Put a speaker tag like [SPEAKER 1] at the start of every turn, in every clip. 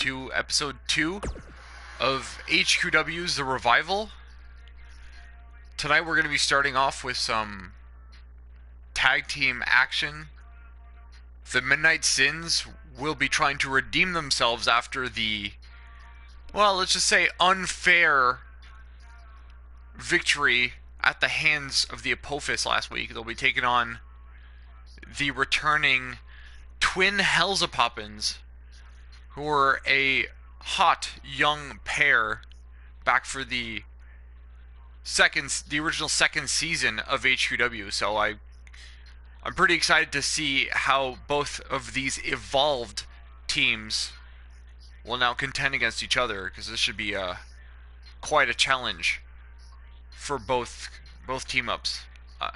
[SPEAKER 1] to episode 2 of HQW's The Revival. Tonight we're going to be starting off with some tag team action. The Midnight Sins will be trying to redeem themselves after the, well, let's just say unfair victory at the hands of the Apophis last week. They'll be taking on the returning Twin Hellzapoppins, who are a hot young pair back for the original second season of HQW. So I'm pretty excited to see how both of these evolved teams will now contend against each other, because this should be quite a challenge for both team-ups.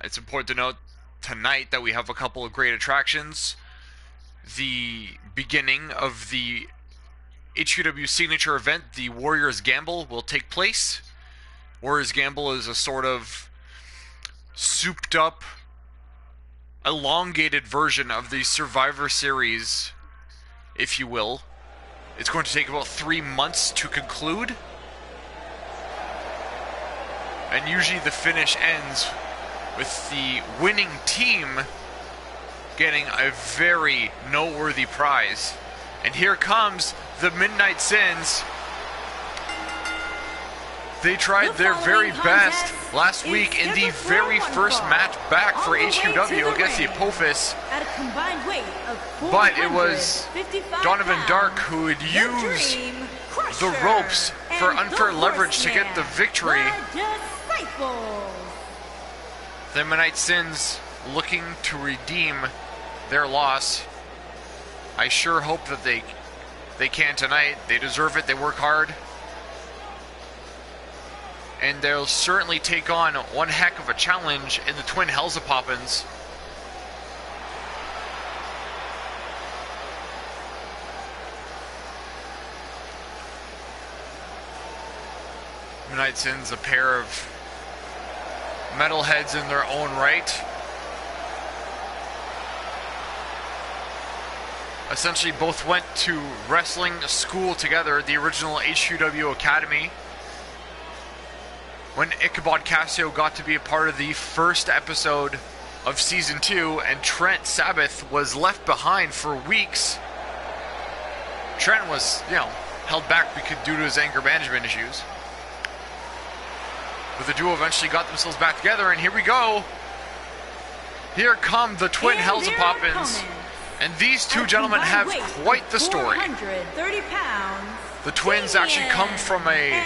[SPEAKER 1] It's important to note tonight that we have a couple of great attractions. The beginning of the HQW signature event, the Warriors Gamble, will take place. Warriors Gamble is a sort of souped up, elongated version of the Survivor Series, if you will. It's going to take about 3 months to conclude. And usually the finish ends with the winning team getting a very noteworthy prize. And here comes the Midnight Sins. They tried their very best last week in the very first match back for HQW against the Apophis. But it was Donovan Dark who would use the ropes for unfair leverage to get the victory. The Midnight Sins looking to redeem their loss. I sure hope that they can tonight. They deserve it. They work hard. And they'll certainly take on one heck of a challenge in the Twin Hellzapoppins. Midnight Sins, a pair of metalheads in their own right. Essentially both went to wrestling school together, the original HQW Academy. When Ichabod Cassio got to be a part of the first episode of Season 2, and Trent Sabbath was left behind for weeks. Trent was, held back due to his anger management issues. But the duo eventually got themselves back together, and here we go. Here come the Twin Hellzapoppins. And these two gentlemen have quite the story.
[SPEAKER 2] 430 pounds.
[SPEAKER 1] The twins actually come from a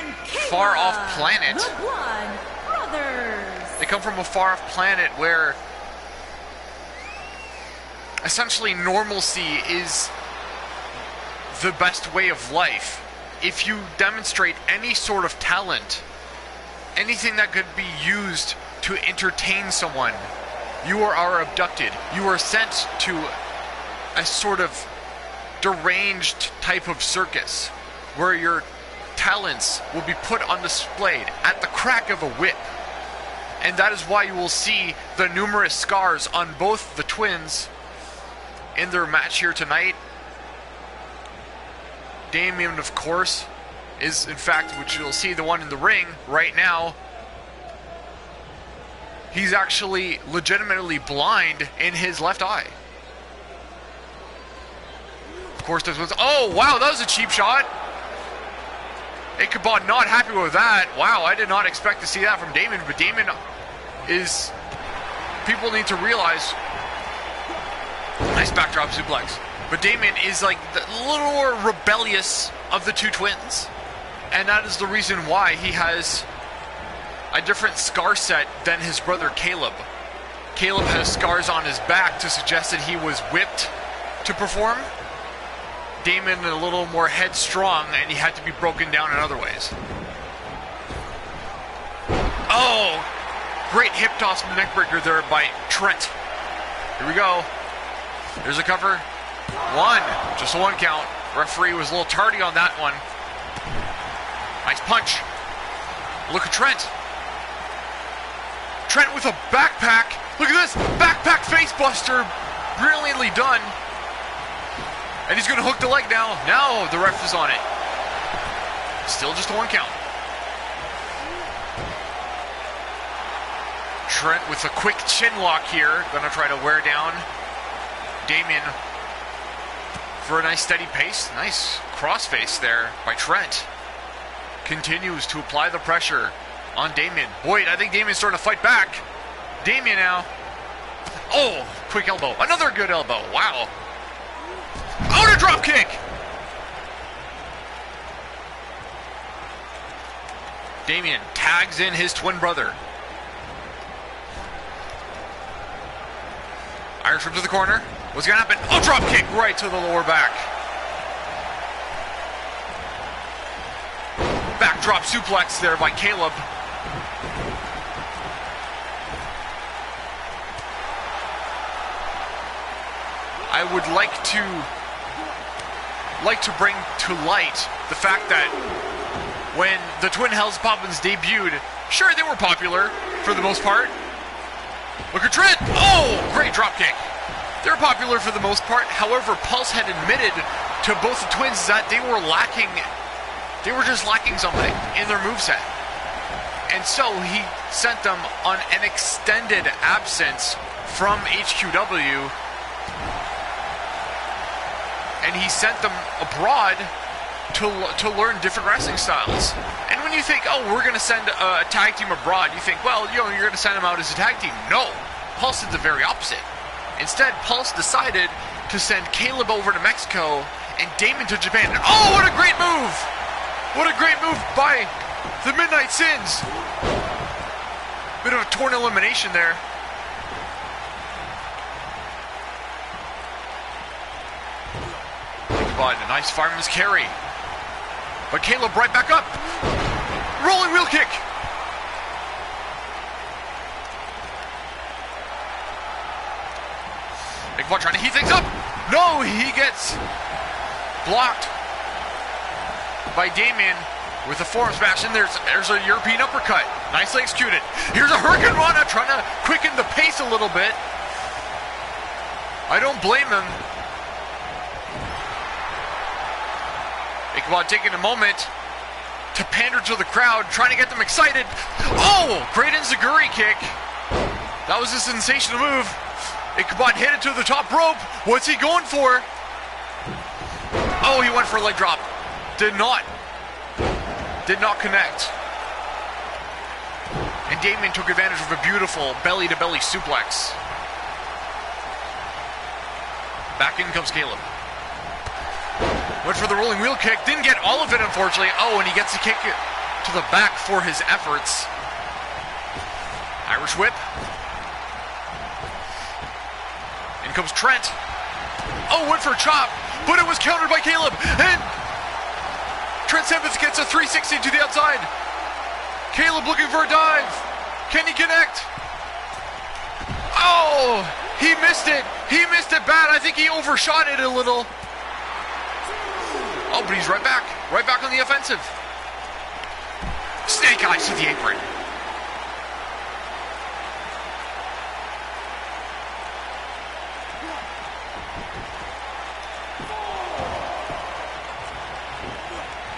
[SPEAKER 1] far-off planet.
[SPEAKER 2] The Blood Brothers.
[SPEAKER 1] They come from a far-off planet where essentially normalcy is the best way of life. If you demonstrate any sort of talent, anything that could be used to entertain someone, you are abducted. You are sent to a sort of deranged type of circus where your talents will be put on display at the crack of a whip. And that is why you will see the numerous scars on both the twins in their match here tonight. Damien, of course, is in fact, which you'll see, the one in the ring right now. He's actually legitimately blind in his left eye. Of course, this was, oh wow, that was a cheap shot. Ichabod not happy with that. Wow, I did not expect to see that from Damon, but Damon is, people need to realize, nice backdrop suplex, but Damon is like the little more rebellious of the two twins, and that is the reason why he has a different scar set than his brother Caleb. Caleb has scars on his back to suggest that he was whipped to perform. Damon a little more headstrong, and he had to be broken down in other ways. Oh, great hip toss neckbreaker there by Trent. Here we go. There's a cover. One, just a one count. Referee was a little tardy on that one. Nice punch. Look at Trent. Trent with a backpack. Look at this, backpack facebuster. Brilliantly done. And he's going to hook the leg now. Now the ref is on it. Still just a 1 count. Trent with a quick chin lock here. Going to try to wear down Damien for a nice steady pace. Nice crossface there by Trent. Continues to apply the pressure on Damien. Boyd, I think Damien's starting to fight back. Damien now. Oh, quick elbow. Another good elbow. Wow. Oh, a drop kick. Damien tags in his twin brother. Irish whip to the corner. What's going to happen? Oh, drop kick right to the lower back. Backdrop suplex there by Caleb. I would like to bring to light the fact that when the Twin Hells Poppins debuted, sure, they were popular for the most part. Look at Trent! Oh, great drop kick. They're popular for the most part. However, Pulse had admitted to both the twins that they were just lacking something in their moveset. And so he sent them on an extended absence from HQW. And he sent them abroad to learn different wrestling styles. And when you think, oh, we're going to send a tag team abroad, you think, well, you're going to send them out as a tag team. No, Pulse did the very opposite. Instead, Pulse decided to send Caleb over to Mexico and Damon to Japan. Oh, what a great move! What a great move by the Midnight Sins. Bit of a torn elimination there. But a nice fireman's carry. But Caleb right back up. Rolling wheel kick. Ichabod trying to heat things up. No, he gets blocked by Damien with a forearm smash. And there's a European uppercut. Nicely executed. Here's a Hurricane Rana trying to quicken the pace a little bit. I don't blame him. Ichabod taking a moment to pander to the crowd, trying to get them excited. Oh, great enziguri kick. That was a sensational move. Ichabod hit it to the top rope. What's he going for? Oh, he went for a leg drop. Did not connect. And Damien took advantage of a beautiful belly-to-belly suplex. Back in comes Caleb. Went for the rolling wheel kick. Didn't get all of it, unfortunately. Oh, and he gets a kick to the back for his efforts. Irish whip. In comes Trent. Oh, went for a chop, but it was countered by Caleb. And Trent Simmons gets a 360 to the outside. Caleb looking for a dive. Can he connect? Oh, he missed it. He missed it bad. I think he overshot it a little. Oh, but he's right back on the offensive. Snake eyes to the apron.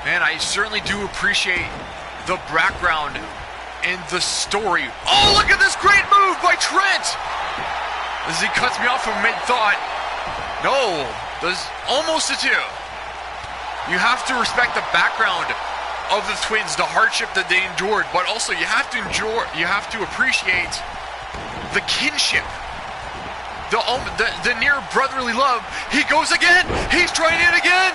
[SPEAKER 1] Man, I certainly do appreciate the background and the story. Oh, look at this great move by Trent! As he cuts me off from mid-thought. No, there's almost a 2. You have to respect the background of the twins, the hardship that they endured, but also you have to appreciate the kinship, the near brotherly love. He goes again. He's trying it again.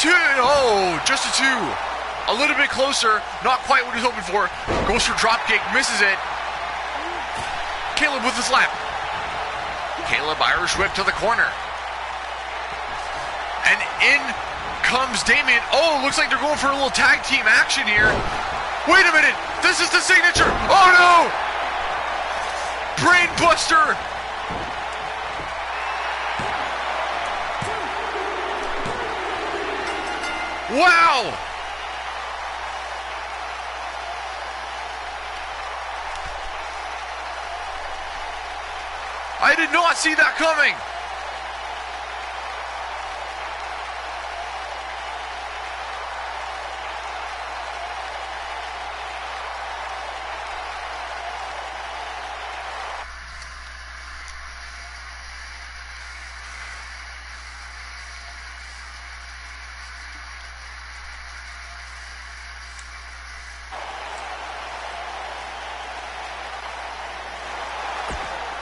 [SPEAKER 1] 2. Oh, just a 2. A little bit closer. Not quite what he's hoping for. Goes for drop kick, misses it. Caleb with the slap. Caleb Irish whip to the corner. And in comes Damien. Oh, looks like they're going for a little tag team action here. Wait a minute. This is the signature. Oh, no. Brain buster. Wow. I did not see that coming.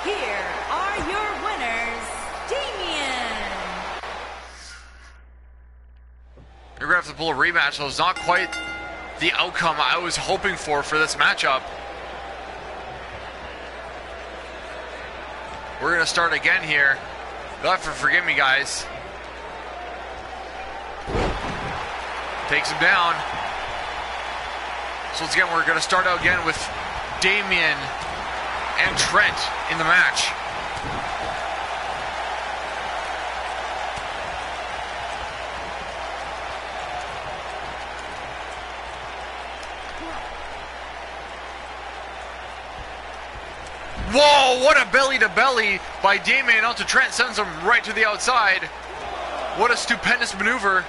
[SPEAKER 2] Here are your winners, Damien.
[SPEAKER 1] We're going to have to pull a rematch, so it's not quite the outcome I was hoping for this matchup. We're going to start again here. You'll have to forgive me, guys. Takes him down. So once again, we're going to start out again with Damien and Trent in the match. Whoa, what a belly-to-belly by Damien onto Trent, sends him right to the outside. What a stupendous maneuver.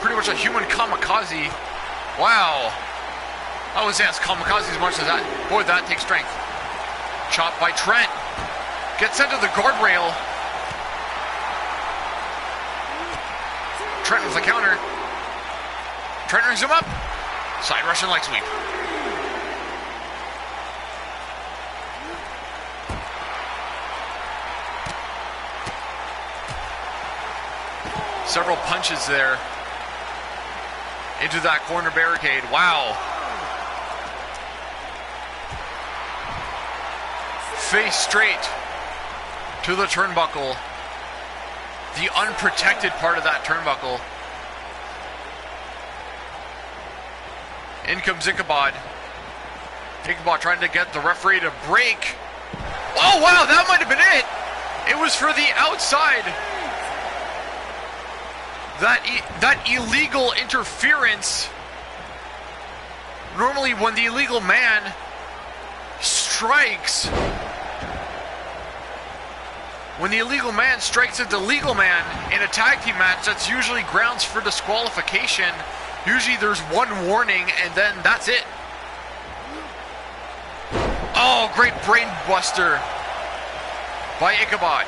[SPEAKER 1] Pretty much a human kamikaze. Wow. I wouldn't say that's kamikaze as much as that. Boy, that takes strength. Chopped by Trent. Gets sent to the guardrail. Trent with the counter. Trent rings him up. Side Russian leg sweep. Several punches there into that corner barricade. Wow. Face straight to the turnbuckle. The unprotected part of that turnbuckle. In comes Ichabod. Ichabod trying to get the referee to break. Oh wow, that might have been it. It was for the outside. That illegal interference. Normally when the illegal man strikes, at the legal man in a tag team match, that's usually grounds for disqualification. Usually there's one warning and then that's it. Oh, great brain buster by Ichabod.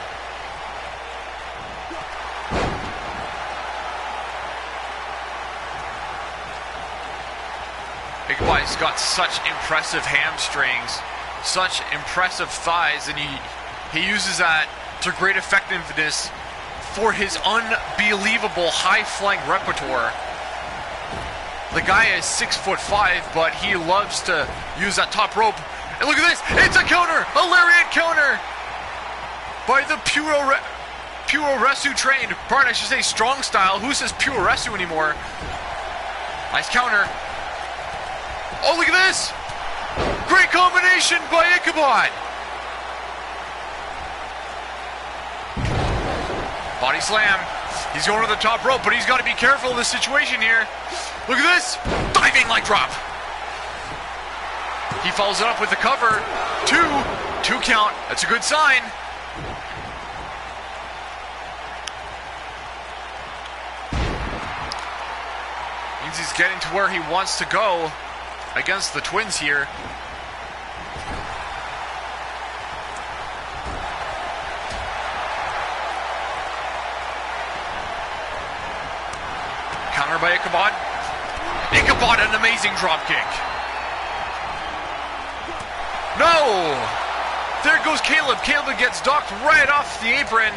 [SPEAKER 1] Ichabod's got such impressive hamstrings, such impressive thighs, and he uses that to great effectiveness for his unbelievable high-flying repertoire. The guy is 6'5", but he loves to use that top rope. And look at this! It's a counter! A lariat counter! By the Puroresu trained, pardon, I should say strong style. Who says Puroresu anymore? Nice counter. Oh, look at this! Great combination by Ichabod! Body slam. He's going to the top rope, but he's got to be careful of this situation here. Look at this! Diving leg drop! He follows it up with the cover. Two count. That's a good sign. Means he's getting to where he wants to go against the Twins here. Counter by Ichabod. Ichabod, an amazing drop kick. No! There goes Caleb. Caleb gets docked right off the apron.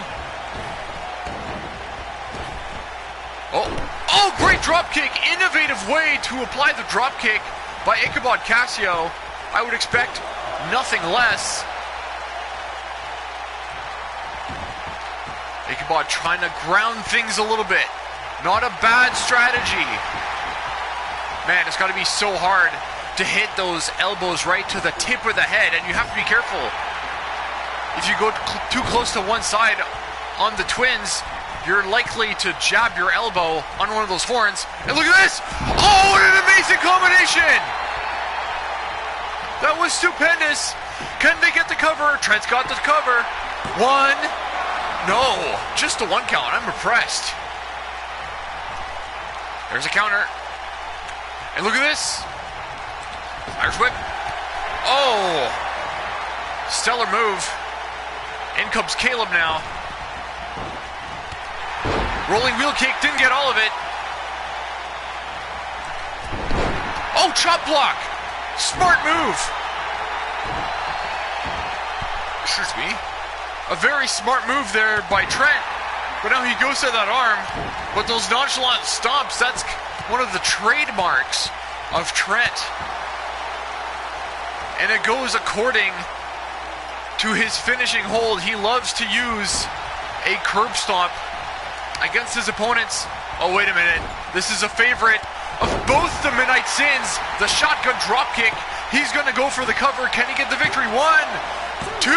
[SPEAKER 1] Oh, great drop kick. Innovative way to apply the drop kick by Ichabod Casio. I would expect nothing less. Ichabod trying to ground things a little bit. Not a bad strategy. Man, it's got to be so hard to hit those elbows right to the tip of the head, and you have to be careful. If you go too close to one side on the Twins, you're likely to jab your elbow on one of those horns. And look at this! Oh, what an amazing combination! That was stupendous. Can they get the cover? Trent's got the cover. One. No, just the one count. I'm impressed. There's a counter. And look at this. Irish whip. Oh. Stellar move. In comes Caleb now. Rolling wheel kick. Didn't get all of it. Oh, chop block. Smart move. Excuse me. A very smart move there by Trent. But now he goes to that arm. But those nonchalant stomps, that's one of the trademarks of Trent. And it goes according to his finishing hold. He loves to use a curb stomp against his opponents. Oh, wait a minute. This is a favorite of both the Midnight Sins. The shotgun dropkick. He's going to go for the cover. Can he get the victory? 1, 2.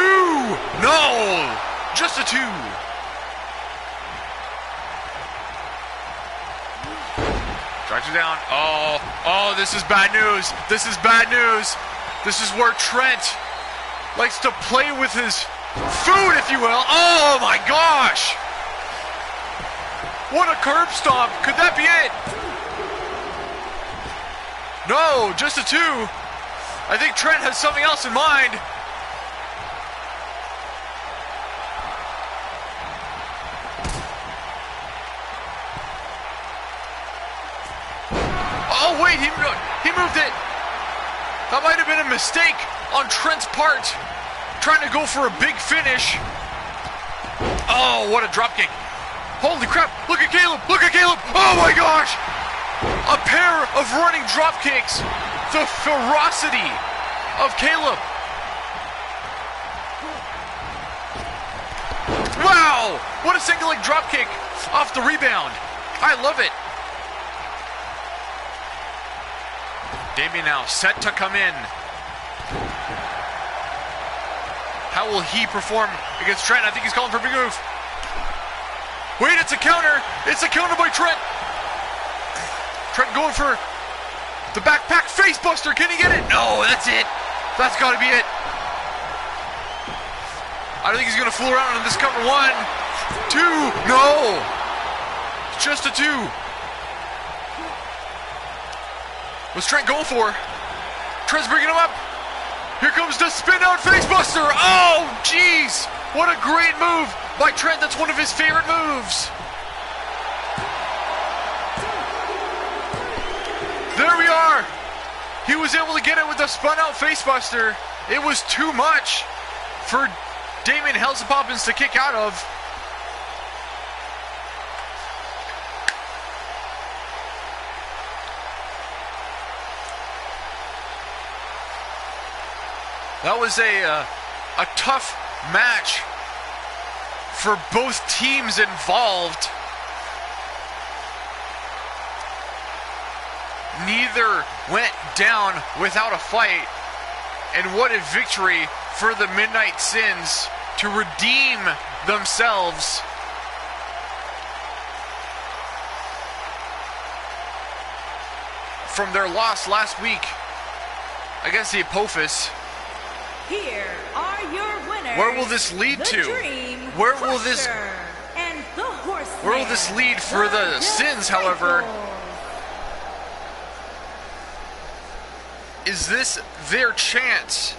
[SPEAKER 1] No. Just a 2. Drives it down. Oh, this is bad news. This is bad news. This is where Trent likes to play with his food, if you will. Oh my gosh. What a curb stomp. Could that be it? No, just a 2. I think Trent has something else in mind. Oh wait, he moved it. That might have been a mistake on Trent's part. Trying to go for a big finish. Oh, what a dropkick. Holy crap, look at Caleb, look at Caleb. Oh my gosh. A pair of running drop kicks. The ferocity of Caleb. Wow! What a single leg drop kick off the rebound. I love it. Damien now set to come in. How will he perform against Trent? I think he's calling for a big move. Wait, it's a counter. It's a counter by Trent. Trent going for the backpack face buster. Can he get it? No, that's it. That's got to be it. I don't think he's going to fool around on this cover. 1, 2. No. It's just a 2. What's Trent going for? Trent's bringing him up. Here comes the spin out face buster. Oh, jeez. What a great move by Trent. That's one of his favorite moves. There we are. He was able to get it with the spun out facebuster. It was too much for Damien Poppins to kick out of. That was a tough match for both teams involved. Neither went down without a fight. And what a victory for the Midnight Sins to redeem themselves. From their loss last week against the Apophis.
[SPEAKER 2] Here are your winners.
[SPEAKER 1] Where will this lead
[SPEAKER 2] the
[SPEAKER 1] to?
[SPEAKER 2] Dream
[SPEAKER 1] Where will this
[SPEAKER 2] and the Horseman,
[SPEAKER 1] Where will this lead for the Sins, however? Is this their chance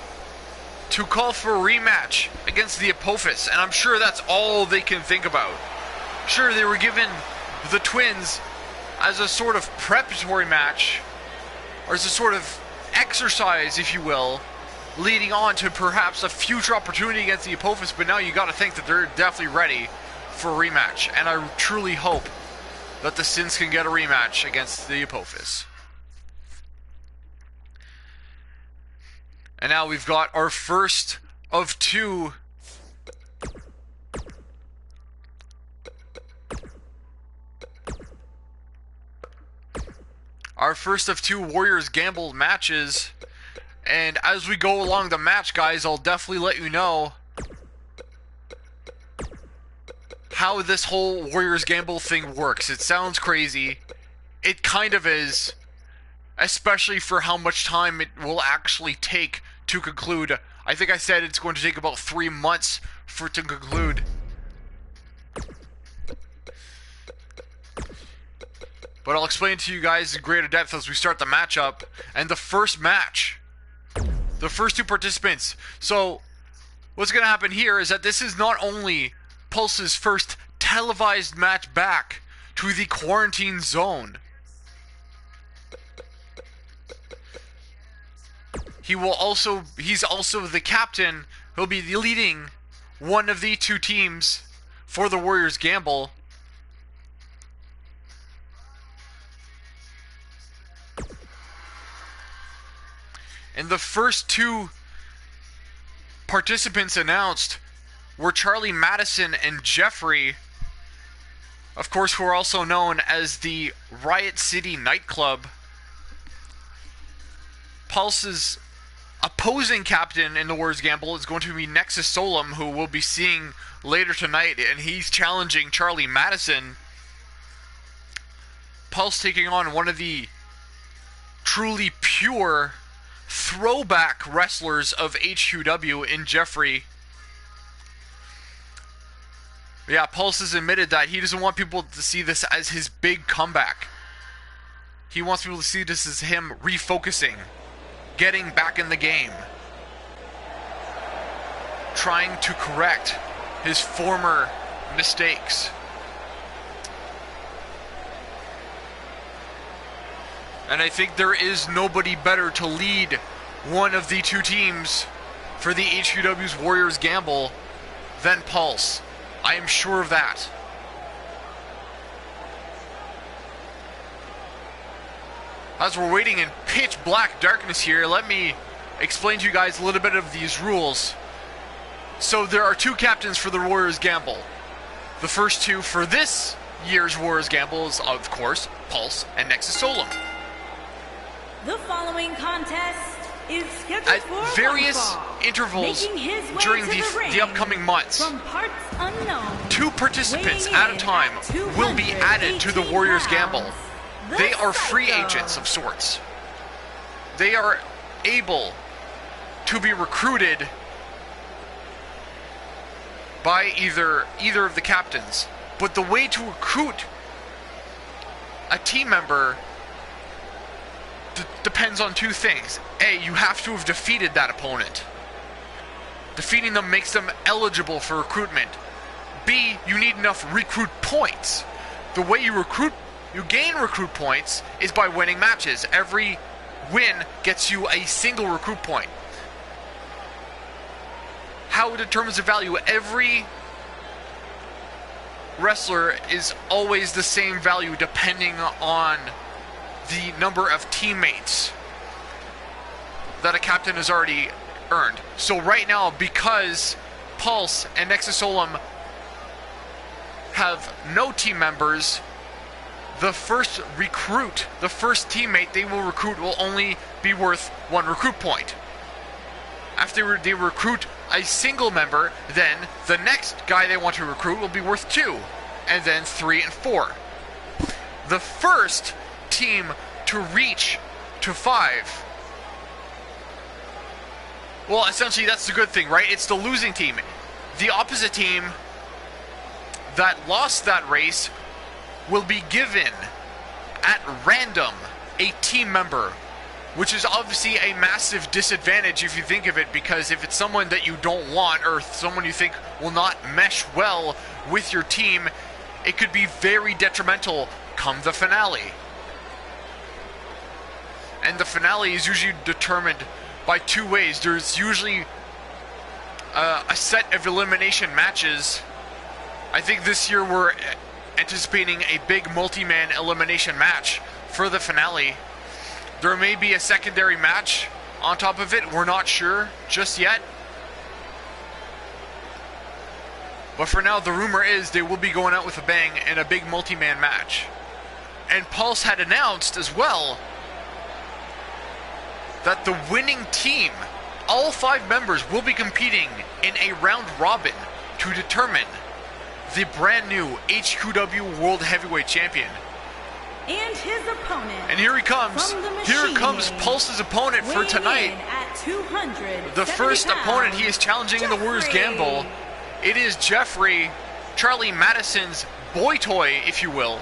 [SPEAKER 1] to call for a rematch against the Apophis? And I'm sure that's all they can think about. Sure, they were given the Twins as a sort of preparatory match, or as a sort of exercise, if you will, leading on to perhaps a future opportunity against the Apophis, but now you got to think that they're definitely ready for a rematch, and I truly hope that the Sins can get a rematch against the Apophis. And now we've got our first of two Warriors Gamble matches. And as we go along the match, guys, I'll definitely let you know how this whole Warriors Gamble thing works. It sounds crazy. It kind of is. Especially for how much time it will actually take to conclude I think I said it's going to take about 3 months for it to conclude. But I'll explain to you guys in greater depth as we start the matchup. And the first match, the first 2 participants. So, what's going to happen here is that this is not only Pulse's first televised match back to the quarantine zone. He's also the captain. He'll be leading one of the 2 teams for the Warriors Gamble. And the first 2 participants announced were Charlie Madison and Jeffrey, of course, who are also known as the Riot City Nightclub. Pulse's opposing captain in the Warriors Gamble is going to be Nexus Solum, who we'll be seeing later tonight, and he's challenging Charlie Madison. Pulse taking on one of the truly pure throwback wrestlers of HQW in Jeffrey. Yeah, Pulse has admitted that he doesn't want people to see this as his big comeback. He wants people to see this as him refocusing, getting back in the game, trying to correct his former mistakes. And I think there is nobody better to lead one of the 2 teams for the HQW's Warriors Gamble than Pulse. I am sure of that. As we're waiting in pitch black darkness here, let me explain to you guys a little bit of these rules. So there are 2 captains for the Warriors Gamble. The first 2 for this year's Warriors Gamble is, of course, Pulse and Nexus Solum.
[SPEAKER 2] The following contest is scheduled
[SPEAKER 1] at
[SPEAKER 2] for
[SPEAKER 1] various intervals during the upcoming months.
[SPEAKER 2] From parts unknown,
[SPEAKER 1] 2 participants at a time will be added to the Warriors Gamble. They are free agents of sorts. They are able to be recruited by either of the captains. But the way to recruit a team member depends on 2 things. A, you have to have defeated that opponent. Defeating them makes them eligible for recruitment. B, you need enough recruit points. The way you gain recruit points is by winning matches. Every win gets you a single recruit point. How it determines the value? Every wrestler is always the same value depending on the number of teammates that a captain has already earned. So right now, because Pulse and Nexus Solum have no team members, the first teammate they will recruit will only be worth 1 recruit point. After they recruit a single member, then the next guy they want to recruit will be worth 2, and then 3 and 4. The first team to reach to 5, well, essentially that's the good thing, right? It's the losing team. The opposite team that lost that race will be given at random a team member, which is obviously a massive disadvantage if you think of it, because if it's someone that you don't want or someone you think will not mesh well with your team, it could be very detrimental come the finale. And the finale is usually determined by 2 ways. There's usually a set of elimination matches. I think this year we're anticipating a big multi-man elimination match for the finale. There may be a secondary match on top of it. We're not sure just yet. But for now, the rumor is they will be going out with a bang in a big multi-man match. And Pulse had announced as well that the winning team, all 5 members, will be competing in a round robin to determine the brand new HQW World Heavyweight Champion.
[SPEAKER 2] And his opponent.
[SPEAKER 1] And here he comes. Here comes Pulse's opponent for tonight.
[SPEAKER 2] At 200.
[SPEAKER 1] The first opponent he is challenging in the Warriors Gamble, it is Jeffrey, Charlie Madison's boy toy, if you will.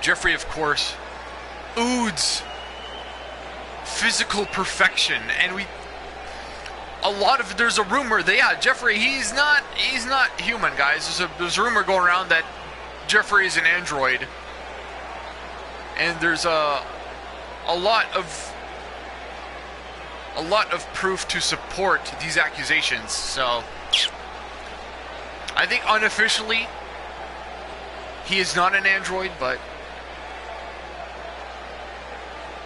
[SPEAKER 1] Jeffrey, of course, oozes physical perfection, and there's a rumor that Jeffrey, he's not human, guys. There's a rumor going around that Jeffrey is an android, and there's a lot of proof to support these accusations. So I think unofficially he is not an android, but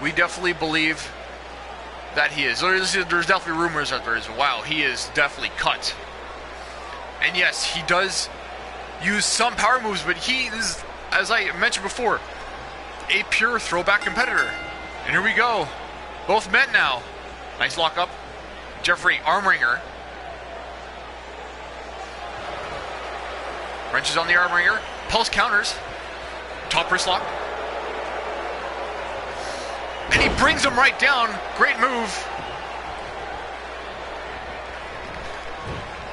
[SPEAKER 1] we definitely believe that he is. There's definitely rumors out there as wow, he is definitely cut. And yes, he does use some power moves, but he is, as I mentioned before, a pure throwback competitor. And here we go. Both men now. Nice lock up. Jeffrey arm wringer. Wrenches on the arm wringer. Pulse counters. Top wrist lock. And he brings him right down. Great move.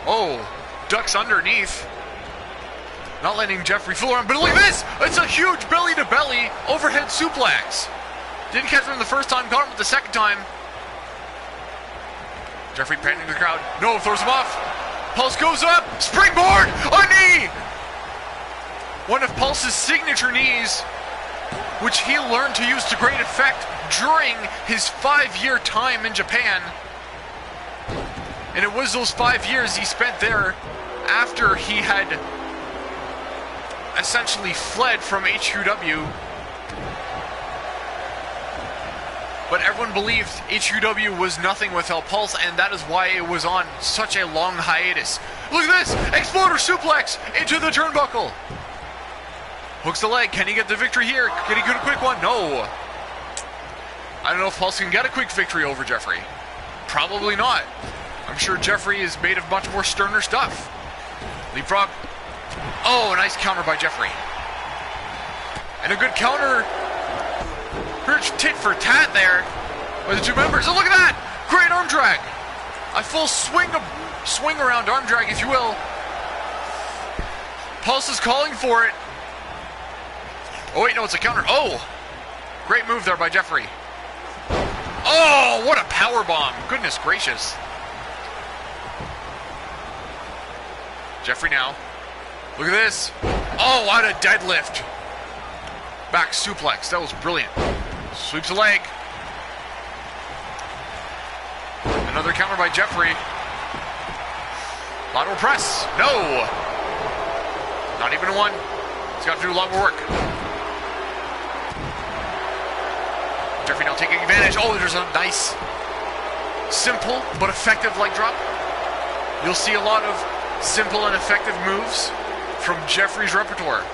[SPEAKER 1] Oh, ducks underneath. Not letting Jeffrey fool around. But look at this. It's a huge belly-to-belly overhead suplex. Didn't catch him the first time. Caught him the second time. Jeffrey panning the crowd. No, throws him off. Pulse goes up. Springboard. A knee. One of Pulse's signature knees, which he learned to use to great effect during his 5-year time in Japan. And it was those 5 years he spent there after he had essentially fled from HQW. But everyone believed HQW was nothing without Pulse, and that is why it was on such a long hiatus. Look at this! Exploder suplex into the turnbuckle. Hooks the leg. Can he get the victory here? Can he get a quick one? No. I don't know if Pulse can get a quick victory over Jeffrey. Probably not. I'm sure Jeffrey is made of much more sterner stuff. Leapfrog. Oh, a nice counter by Jeffrey. And a good counter. Tit for tat there by the two members. Oh, look at that! Great arm drag. A full swing around arm drag, if you will. Pulse is calling for it. Oh, wait, no, it's a counter. Oh! Great move there by Jeffrey. Oh, what a power bomb. Goodness gracious. Jeffrey now. Look at this. Oh, what a deadlift. Back suplex. That was brilliant. Sweeps the leg. Another counter by Jeffrey. Lateral press. No. Not even one. He's got to do a lot more work. Jeffrey now taking advantage. Oh, there's a nice, simple but effective leg drop. You'll see a lot of simple and effective moves from Jeffrey's repertoire.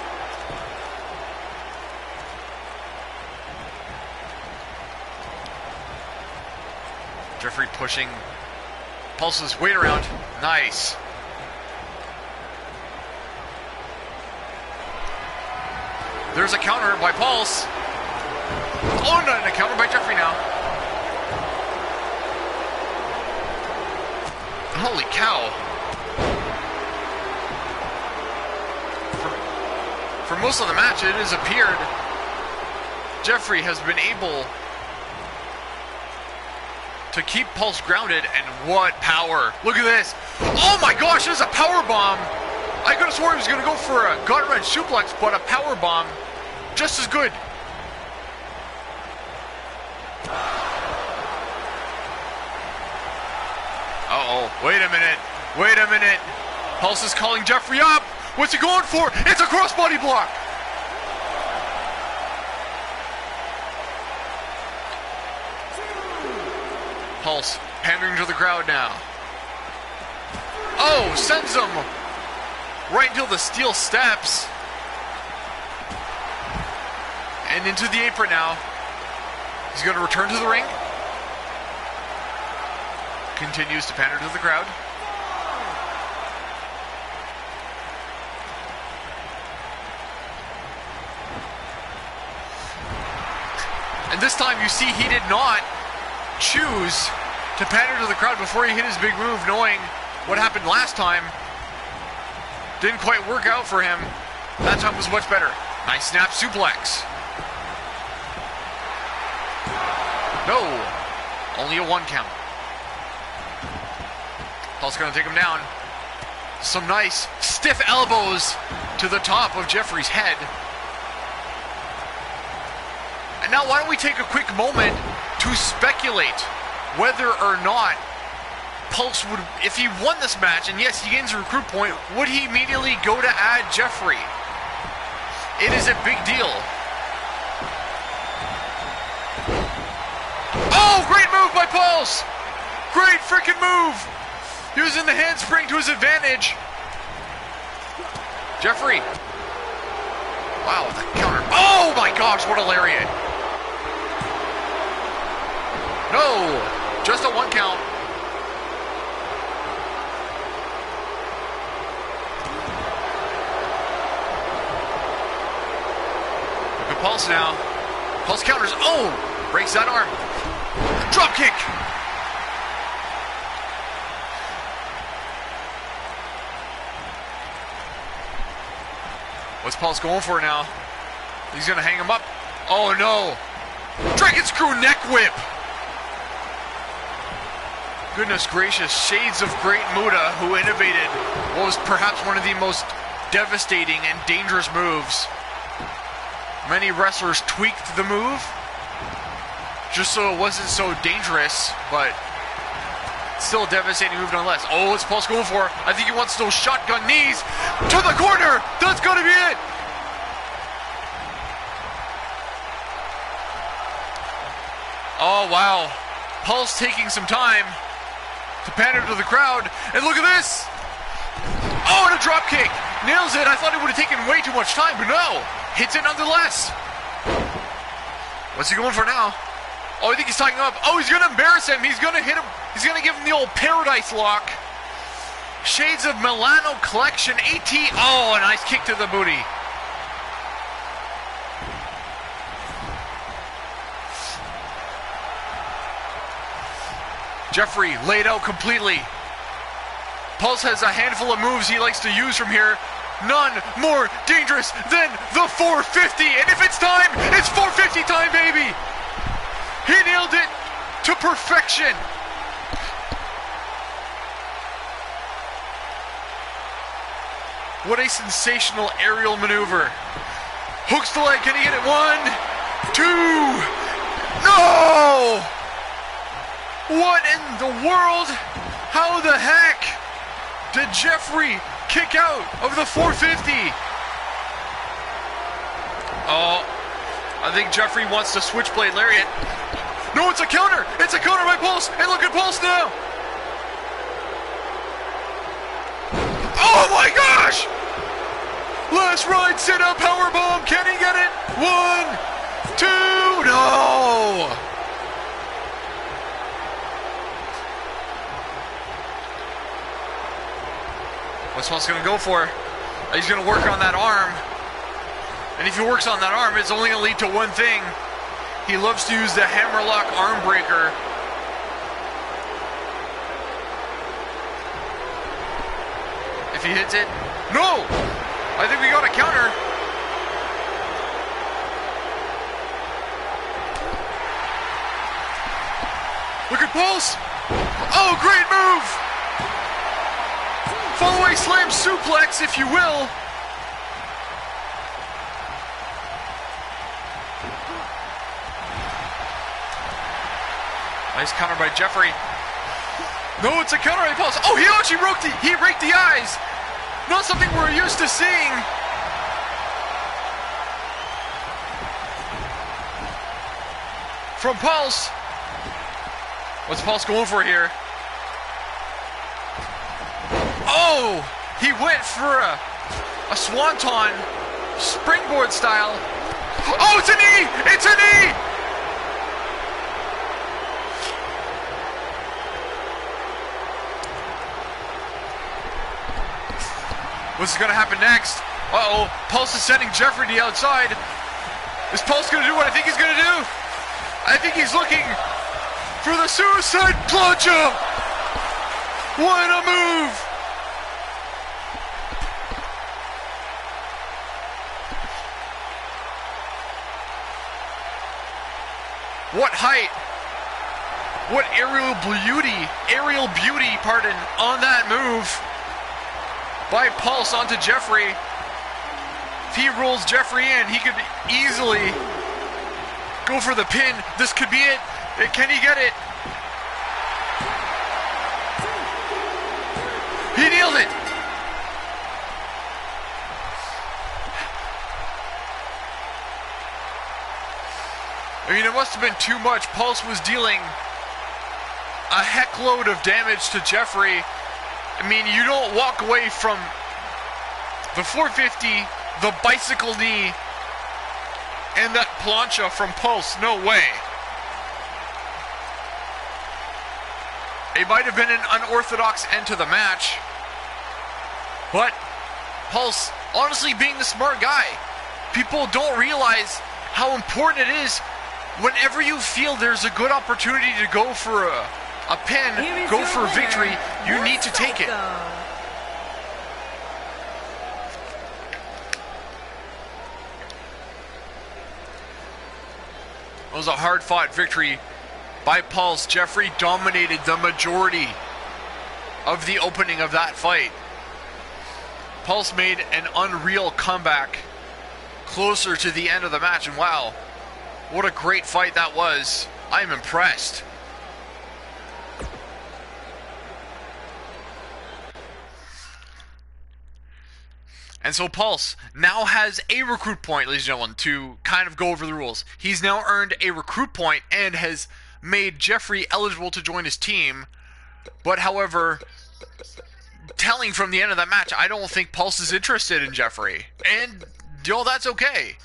[SPEAKER 1] Jeffrey pushing Pulse's weight around. Nice. There's a counter by Pulse. Oh, no, and a counter by Jeffrey now. Holy cow. For most of the match, it has appeared Jeffrey has been able to keep Pulse grounded, and what power. Look at this. Oh my gosh, there's a power bomb. I could have sworn he was going to go for a gut-wrench suplex, but a power bomb just as good. Uh-oh, wait a minute. Wait a minute. Pulse is calling Jeffrey up. What's he going for? It's a crossbody block. Pulse pandering to the crowd now. Oh, sends him right into the steel steps. And into the apron now. He's going to return to the ring. Continues to pander to the crowd. And this time you see he did not choose to pander to the crowd before he hit his big move, knowing what happened last time. Didn't quite work out for him. That time was much better. Nice snap suplex. No, only a 1 count. Paul's gonna take him down. Some nice stiff elbows to the top of Jeffrey's head. And now why don't we take a quick moment to speculate whether or not Pulse would, if he won this match, and yes, he gains a recruit point, would he immediately go to add Jeffrey? It is a big deal. Oh, great move by Pulse! Great freaking move! Using the handspring to his advantage. Jeffrey. Wow, the counter. Oh my gosh, what a lariat. No, just a 1 count. Look at Pulse now. Pulse counters. Oh, breaks that arm. Drop kick. What's Pulse going for now? He's gonna hang him up. Oh no. Dragon screw neck whip. Goodness gracious, shades of Great Muta, who innovated what was perhaps one of the most devastating and dangerous moves. Many wrestlers tweaked the move just so it wasn't so dangerous, but still a devastating move nonetheless. Oh, what's Pulse going for? I think he wants those shotgun knees to the corner. That's gonna be it. Oh wow, Pulse taking some time to pander to the crowd, and look at this! Oh, and a drop kick! Nails it. I thought it would have taken way too much time, but no! Hits it nonetheless. What's he going for now? Oh, I think he's tying him up. Oh, he's gonna embarrass him. He's gonna hit him. He's gonna give him the old paradise lock. Shades of Milano Collection AT. Oh, a nice kick to the booty. Jeffrey laid out completely. Pulse has a handful of moves he likes to use from here. None more dangerous than the 450. And if it's time, it's 450 time, baby. He nailed it to perfection. What a sensational aerial maneuver. Hooks the leg. Can he get it? 1, 2. No! What in the world? How the heck did Jeffrey kick out of the 450? Oh, I think Jeffrey wants the switchblade lariat. No, it's a counter. It's a counter by Pulse. And look at Pulse now. Oh my gosh! Last ride sit up powerbomb. Can he get it? 1, 2. No! What's Pulse going to go for? He's going to work on that arm. And if he works on that arm, it's only going to lead to one thing. He loves to use the hammerlock arm breaker. If he hits it, no! I think we got a counter. Look at Pulse. Oh, great move! Fallaway slam suplex, if you will. Nice counter by Jeffrey. No, it's a counter by Pulse. Oh, he actually raked the eyes. Not something we're used to seeing. From Pulse. What's Pulse going for here? Oh, he went for a swanton springboard style. Oh, it's a knee! It's a knee! What's going to happen next? Uh-oh, Pulse is sending Jeffrey to the outside. Is Pulse going to do what I think he's going to do? I think he's looking for the suicide plancha. What a move! What height? What aerial beauty, pardon, on that move by Pulse onto Jeffrey. If he rolls Jeffrey in, he could easily go for the pin. This could be it. Can he get it? He nailed it. I mean, it must have been too much. Pulse was dealing a heckload of damage to Jeffrey. I mean, you don't walk away from the 450, the bicycle knee, and that plancha from Pulse. No way. It might have been an unorthodox end to the match, but Pulse, honestly, being the smart guy, people don't realize how important it is. Whenever you feel there's a good opportunity to go for a pin, go for victory, you need to take it. It was a hard-fought victory by Pulse. Jeffrey dominated the majority of the opening of that fight. Pulse made an unreal comeback closer to the end of the match, and wow, what a great fight that was. I am impressed. And so Pulse now has a recruit point, ladies and gentlemen, to kind of go over the rules. He's now earned a recruit point and has made Jeffrey eligible to join his team. But however, telling from the end of that match, I don't think Pulse is interested in Jeffrey. And, that's okay.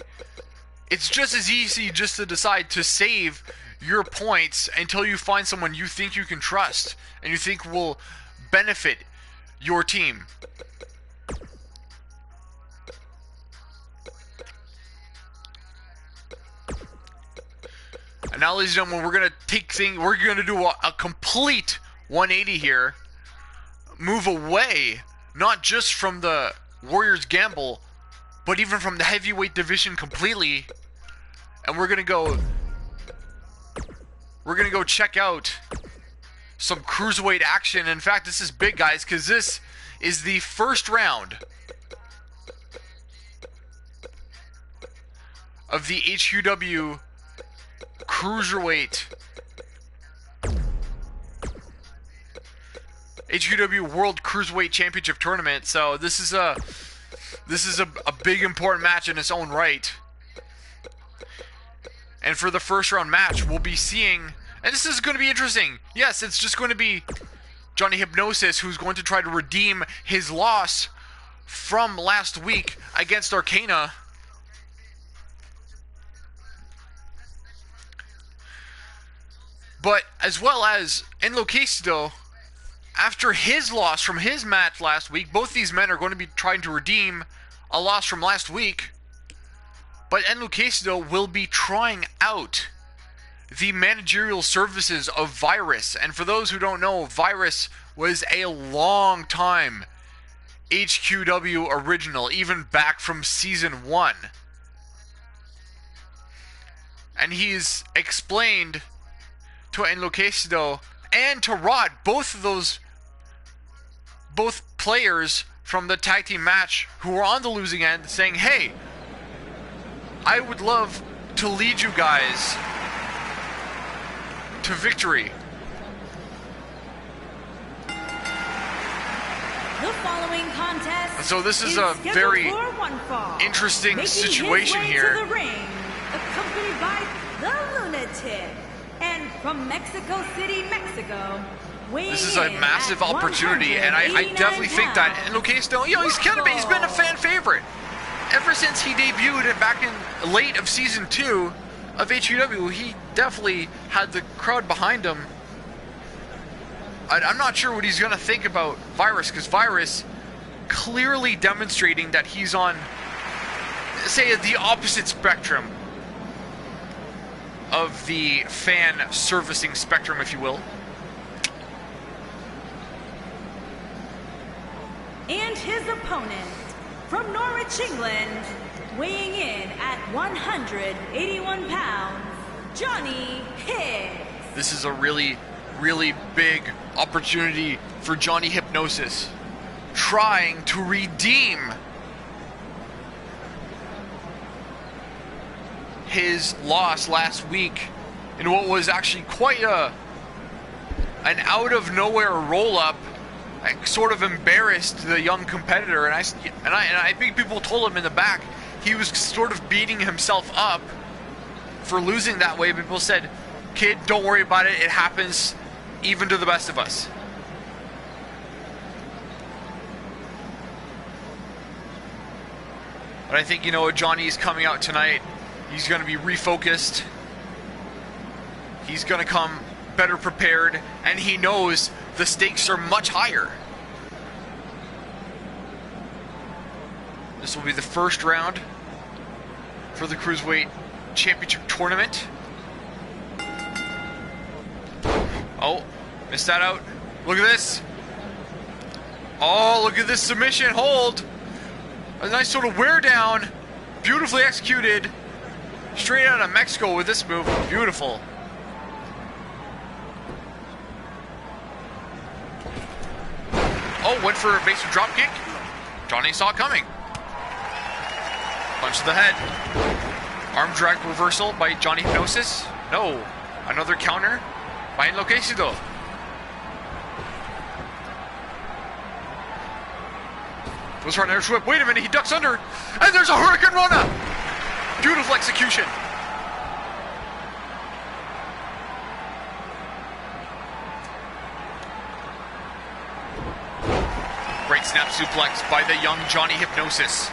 [SPEAKER 1] It's just as easy just to decide to save your points until you find someone you think you can trust and you think will benefit your team. And now, ladies and gentlemen, we're gonna do a complete 180 here. Move away, not just from the Warriors Gamble, but even from the heavyweight division completely. And we're gonna go check out some cruiserweight action. In fact, this is big, guys, because this is the first round of the HQW HQW World Cruiserweight Championship Tournament. So this is a big important match in its own right. And for the first round match, we'll be seeing, and this is going to be interesting. Yes, it's just going to be Johnny Hypnosis who's going to try to redeem his loss from last week against Arcana. But as well as Enloquecido, after his loss from his match last week, both these men are going to be trying to redeem a loss from last week. But Enloquecido will be trying out the managerial services of Virus. And for those who don't know, Virus was a long time HQW original, even back from Season 1. And he's explained to Enloquecido and to Rod, both players from the tag team match who were on the losing end, saying, hey, I would love to lead you guys to victory.
[SPEAKER 2] The following contest.
[SPEAKER 1] And so this is a very interesting situation here.
[SPEAKER 2] To the ring, accompanied by the Lunatic, and from Mexico City, Mexico.
[SPEAKER 1] This is a massive opportunity, and I definitely think that Enloquecido, he's been a fan favorite ever since he debuted back in late of Season 2 of HQW. He definitely had the crowd behind him. I'm not sure what he's going to think about Virus, because Virus clearly demonstrating that he's on, say, the opposite spectrum of the fan servicing spectrum, if you will.
[SPEAKER 2] And his opponent, from Norwich, England, weighing in at 181 pounds, Johnny Hicks.
[SPEAKER 1] This is a really, really big opportunity for Johnny Hypnosis, trying to redeem his loss last week in what was actually quite an out-of-nowhere roll-up. I sort of embarrassed the young competitor, and I think people told him in the back he was sort of beating himself up for losing that way. People said, "Kid, don't worry about it. It happens even to the best of us." But I think, Johnny's coming out tonight. He's going to be refocused. He's going to come better prepared, and he knows the stakes are much higher. This will be the first round for the Cruiserweight Championship Tournament. Oh, missed that out. Look at this. Oh, look at this submission hold. A nice sort of wear down. Beautifully executed. Straight out of Mexico with this move. Beautiful. Oh, went for a base drop kick. Johnny saw it coming. Punch to the head. Arm drag reversal by Johnny Hypnosis. No. Another counter by Enloquecido. Goes for an air whip. Wait a minute, he ducks under. And there's a Hurricane Rana. Beautiful execution. Great snap suplex by the young Johnny Hypnosis.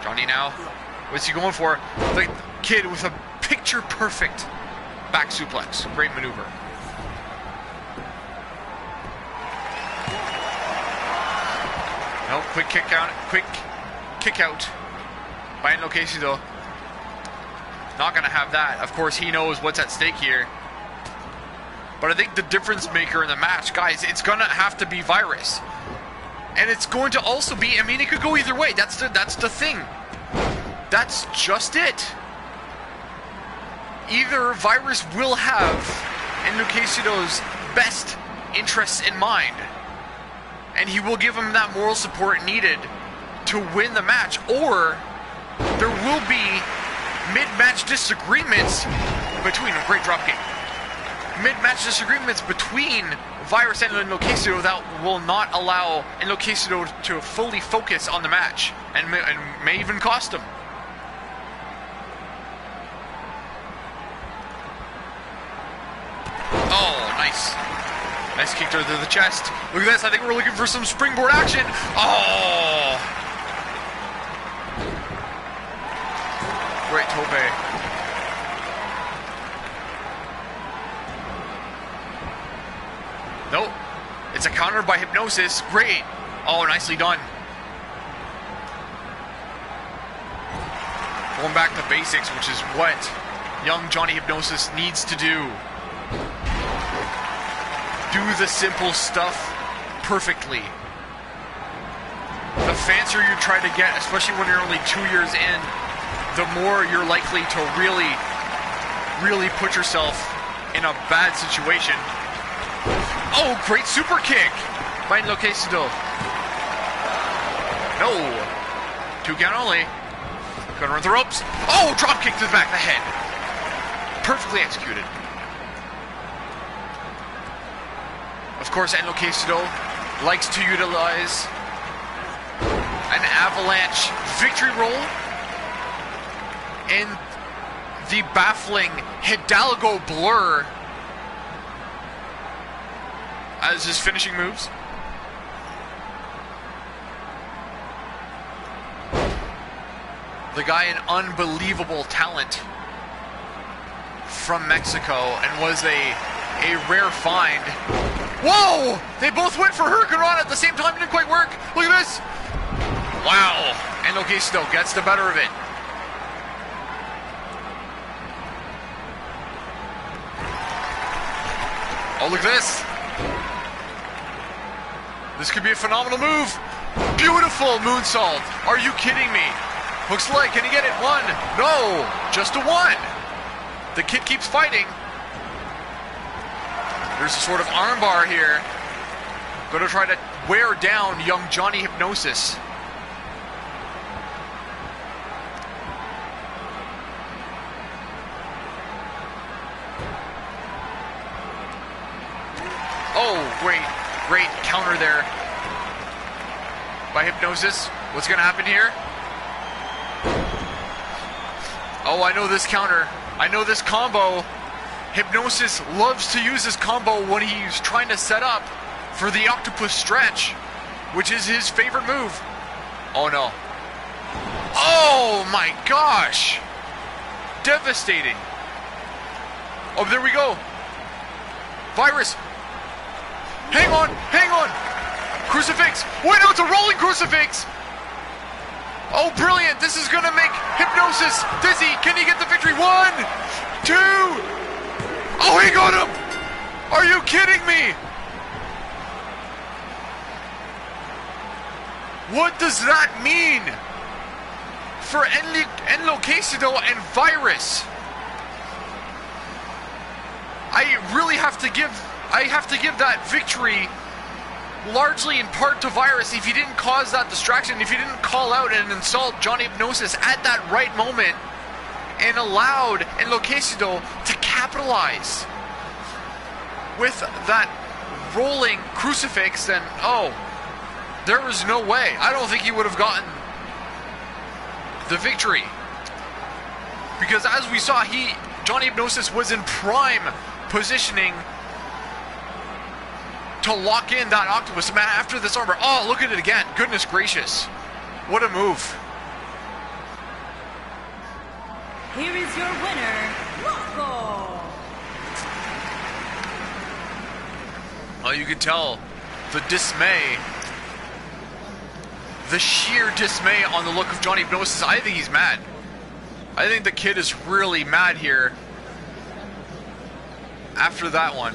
[SPEAKER 1] Johnny now, what's he going for? The kid with a picture-perfect back suplex. Great maneuver. No, quick kick out by Enloquecido. Not gonna have that. Of course, he knows what's at stake here. But I think the difference maker in the match, guys, it's gonna have to be Virus. And it's going to also be, I mean, it could go either way. That's the thing. That's just it. Either Virus will have Enloquecido's best interests in mind, and he will give him that moral support needed to win the match, or there will be mid-match disagreements between a great dropkick. Mid-match disagreements between Virus and Enloquecido that will not allow Enloquecido to fully focus on the match, and may even cost him. Oh, nice. Nice kick to the chest. Look at this. I think we're looking for some springboard action. Oh! Great tope. Nope. It's a counter by Hypnosis. Great. Oh, nicely done. Going back to basics, which is what young Johnny Hypnosis needs to do. Do the simple stuff perfectly. The fancier you try to get, especially when you're only 2 years in, the more you're likely to really put yourself in a bad situation. Oh, great super kick by Enloquecido. No. 2 count only. Gonna run the ropes. Oh, drop kick to the back of the head. Perfectly executed. Of course, Enloquecido likes to utilize an avalanche victory roll and the baffling Hidalgo blur as his finishing moves. The guy, an unbelievable talent from Mexico, and was a rare find. Whoa! They both went for Hurricane Rana at the same time. It didn't quite work. Look at this. Wow. Enloquecido gets the better of it. Oh, look at this. This could be a phenomenal move. Beautiful moonsault. Are you kidding me? Hook's leg, can he get it? One. No, just a one. The kid keeps fighting. There's a sort of armbar here. Gonna try to wear down young Johnny Hypnosis. Oh, great counter there by Hypnosis. What's gonna happen here? Oh, I know this counter. I know this combo. Hypnosis loves to use this combo when he's trying to set up for the octopus stretch, which is his favorite move. Oh no. Oh my gosh. Devastating. Oh, there we go. Virus. Hang on, hang on. Crucifix. Wait, no, it's a rolling crucifix. Oh, brilliant. This is going to make Hypnosis dizzy. Can he get the victory? 1, 2. Oh, he got him. Are you kidding me? What does that mean for Enloquecido and Virus? I really have to give that victory largely in part to Virus. If he didn't cause that distraction, if he didn't call out and insult Johnny Hypnosis at that right moment and allowed Enloquecido to capitalize with that rolling crucifix, then there was no way. I don't think he would have gotten the victory. Because as we saw, Johnny Hypnosis was in prime positioning to lock in that octopus. Man, after this armor, oh, look at it again. Goodness gracious. What a move.
[SPEAKER 2] Here is your winner, Loco.
[SPEAKER 1] Well, you can tell the dismay, the sheer dismay on the look of Johnny Hypnosis. I think he's mad. I think the kid is really mad here after that one.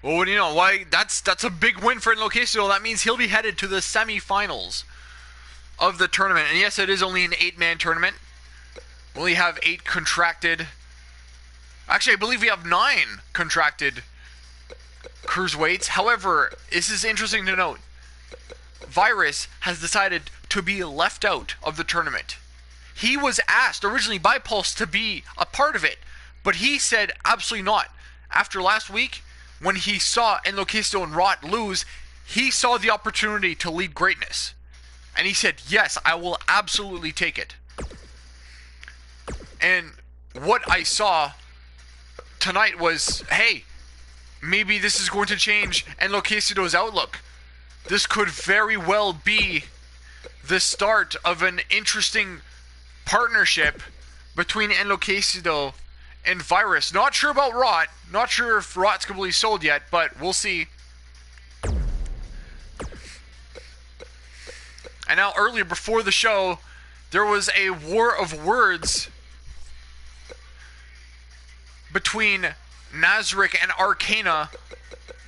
[SPEAKER 1] Well, you know why? That's a big win for Enloquecido. That means he'll be headed to the semifinals of the tournament. And yes, it is only an 8-man tournament. We only have 8 contracted. Actually, I believe we have 9 contracted cruiserweights. However, this is interesting to note. Virus has decided to be left out of the tournament. He was asked originally by Pulse to be a part of it, but he said absolutely not. After last week, when he saw Enloquecido and Rot lose, he saw the opportunity to lead greatness. And he said, yes, I will absolutely take it. And what I saw tonight was, hey, maybe this is going to change Enloquecido's outlook. This could very well be the start of an interesting partnership between Enloquecido and Virus. Not sure about Rot. Not sure if Rot's completely sold yet, but we'll see. And now earlier, before the show, there was a war of words between Nazarick and Arcana,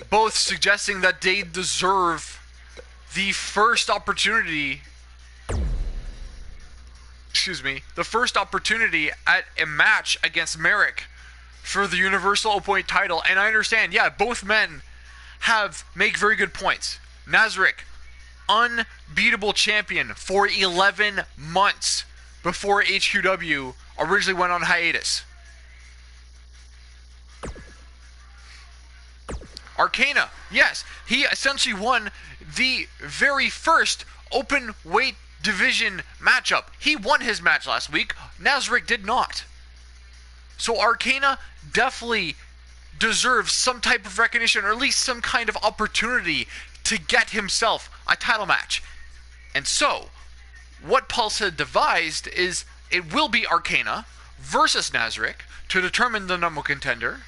[SPEAKER 1] both suggesting that they deserve the first opportunity at a match against Merrick for the Universal Openweight title. And I understand, yeah, both men make very good points. Nazarick, unbeatable champion for 11 months before HQW originally went on hiatus. Arcana, yes, he essentially won the very first open weight division matchup. He won his match last week. Nazarick did not. So Arcana definitely deserves some type of recognition, or at least some kind of opportunity to get himself a title match. And so, what Pulse had devised is it will be Arcana versus Nazarick to determine the number one contender.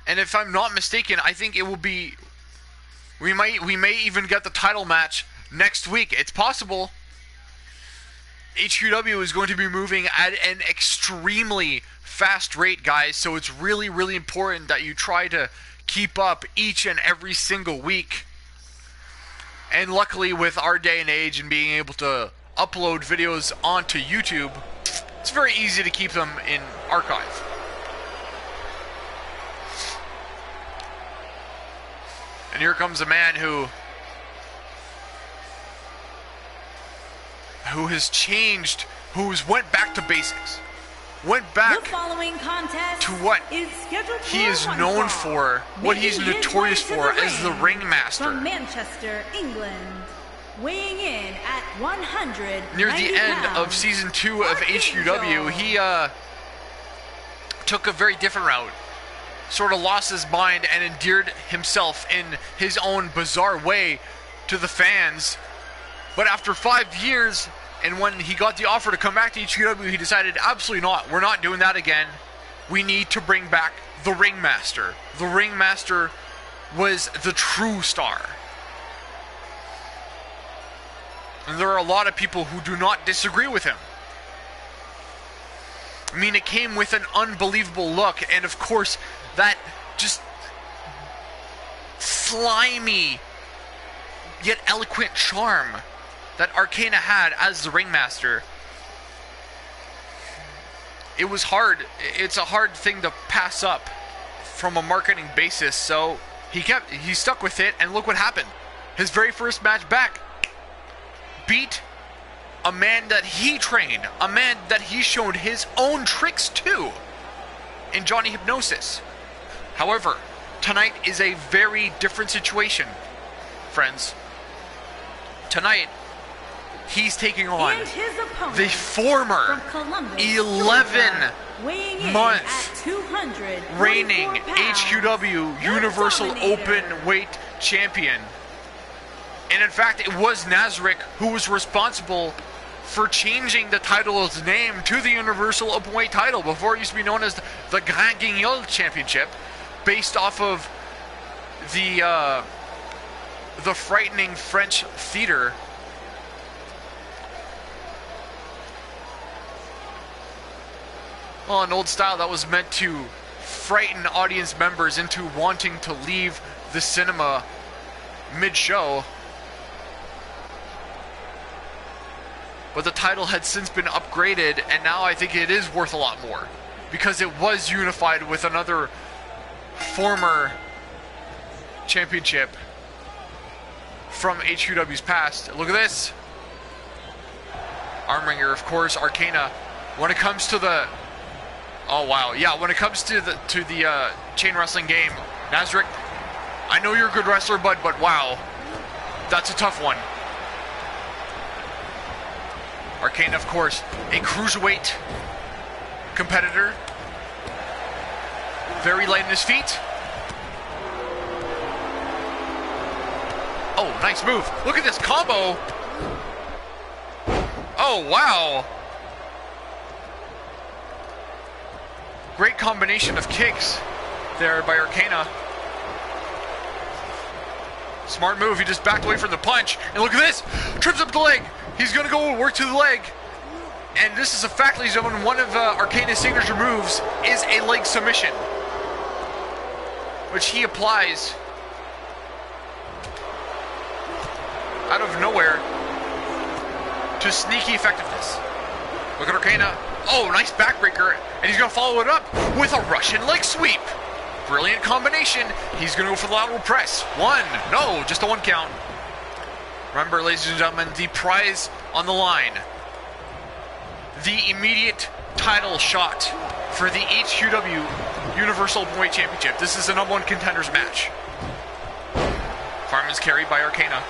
[SPEAKER 1] And if I'm not mistaken, I think it will be... We may even get the title match next week. It's possible. HQW is going to be moving at an extremely fast rate, guys, so it's really, really important that you try to keep up each and every single week. And luckily, with our day and age and being able to upload videos onto YouTube, it's very easy to keep them in archive. And here comes a man who has changed, who's went back to basics. Went back
[SPEAKER 2] the following contest
[SPEAKER 1] to what
[SPEAKER 2] is scheduled for
[SPEAKER 1] he is
[SPEAKER 2] one
[SPEAKER 1] known
[SPEAKER 2] fall.
[SPEAKER 1] for, what he's
[SPEAKER 2] Making his
[SPEAKER 1] notorious
[SPEAKER 2] way to
[SPEAKER 1] for as the ringmaster.
[SPEAKER 2] From Manchester, England, weighing in at 190
[SPEAKER 1] Near the end
[SPEAKER 2] pounds,
[SPEAKER 1] of season 2 of HQW, he took a very different route. Sort of lost his mind and endeared himself in his own bizarre way to the fans. But after 5 years, and when he got the offer to come back to HQW, he decided, absolutely not, we're not doing that again. We need to bring back the Ringmaster. The Ringmaster was the true star. And there are a lot of people who do not disagree with him. I mean, it came with an unbelievable look, and of course, that just slimy yet eloquent charm that Arcana had as the Ringmaster. It was hard. It's a hard thing to pass up from a marketing basis, so he stuck with it, and look what happened. His very first match back beat a man that he trained, a man that he showed his own tricks to in Johnny Hypnosis. However, tonight is a very different situation, friends. Tonight, he's taking on the former 11-month reigning HQW Universal Openweight Champion. And in fact, it was Nazarick who was responsible for changing the title's name to the Universal Openweight title. Before it used to be known as the Grand Guignol Championship, based off of the frightening French theater. Well, an old style that was meant to frighten audience members into wanting to leave the cinema mid-show. But the title had since been upgraded, and now I think it is worth a lot more, because it was unified with another former championship from HQW's past. Look at this. Armringer, of course, Arcana. When it comes to the... Oh, wow. Yeah, when it comes to the chain wrestling game, Nazarick, I know you're a good wrestler, bud, but wow. That's a tough one. Arcana, of course, a cruiserweight competitor. Very light in his feet. Oh, nice move. Look at this combo. Oh, wow. Great combination of kicks there by Arcana. Smart move. He just backed away from the punch. And look at this. Trips up the leg. He's going to go work to the leg. And this is a fact, ladies and gentlemen. One of Arcana's signature moves is a leg submission, which he applies out of nowhere to sneaky effectiveness. Look at Arcana. Oh, nice backbreaker. And he's going to follow it up with a Russian leg sweep. Brilliant combination. He's going to go for the lateral press. One. No, just a one count. Remember, ladies and gentlemen, the prize on the line. The immediate title shot for the HQW Universal Openweight Championship. This is the #1 contenders match. Fireman's carry by Arcana.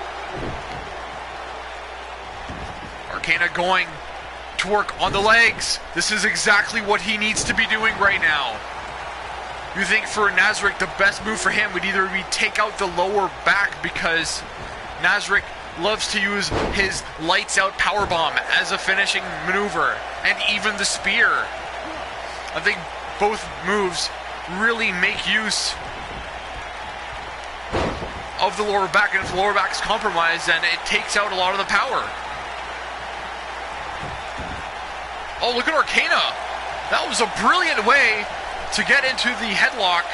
[SPEAKER 1] Arcana going to work on the legs. This is exactly what he needs to be doing right now. You think for Nazarick, the best move for him would either be take out the lower back, because Nazarick loves to use his lights out powerbomb as a finishing maneuver, and even the spear. I think both moves really make use of the lower back, and if the lower back is compromised, then it takes out a lot of the power. Oh, look at Arcana. That was a brilliant way to get into the headlock.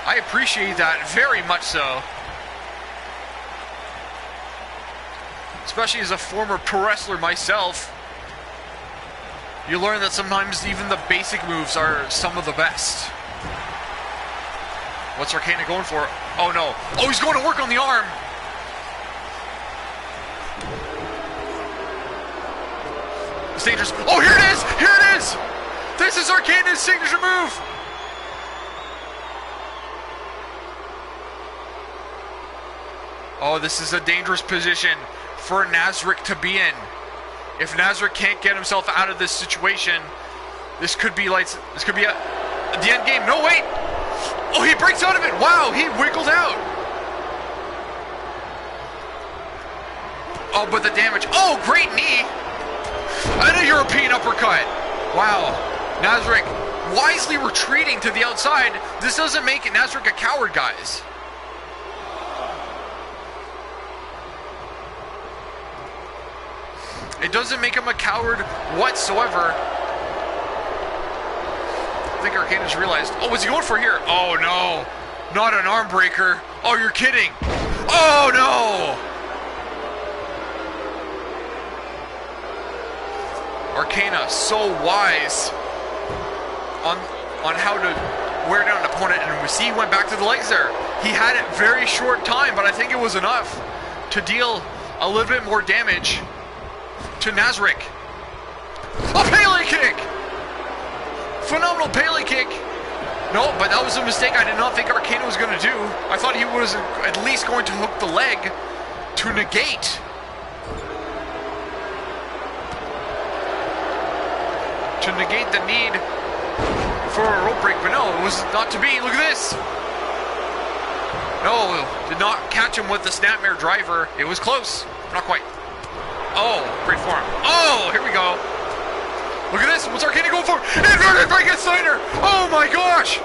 [SPEAKER 1] I appreciate that very much so. Especially as a former pro wrestler myself. You learn that sometimes even the basic moves are some of the best. What's Arcana going for? Oh no. Oh, he's going to work on the arm. It's dangerous. Oh, here it is! Here it is! This is Arcana's signature move! Oh, this is a dangerous position for Nazarick to be in. If Nazarick can't get himself out of this situation, this could be like, this could be the end game. No, wait! Oh, he breaks out of it! Wow, he wiggled out! Oh, but the damage. Oh, great knee! And a European uppercut! Wow. Nazarick wisely retreating to the outside. This doesn't make Nazarick a coward, guys. It doesn't make him a coward whatsoever. I think Arcana's realized. Oh, what's he going for here? Oh, no. Not an arm breaker. Oh, you're kidding. Oh, no. Arcana, so wise on how to wear down an opponent. And we see he went back to the legs there. He had it very short time, but I think it was enough to deal a little bit more damage to Nazarick. A Pele kick! Phenomenal Pele kick. No, but that was a mistake I did not think Arcana was going to do. I thought he was at least going to hook the leg to negate. To negate the need for a rope break, but no, it was not to be. Look at this. No, did not catch him with the snapmare driver. It was close. Not quite. Oh, great form. Oh, here we go. Look at this. What's Arcana going for? Inverted Frankensteiner. Oh my gosh.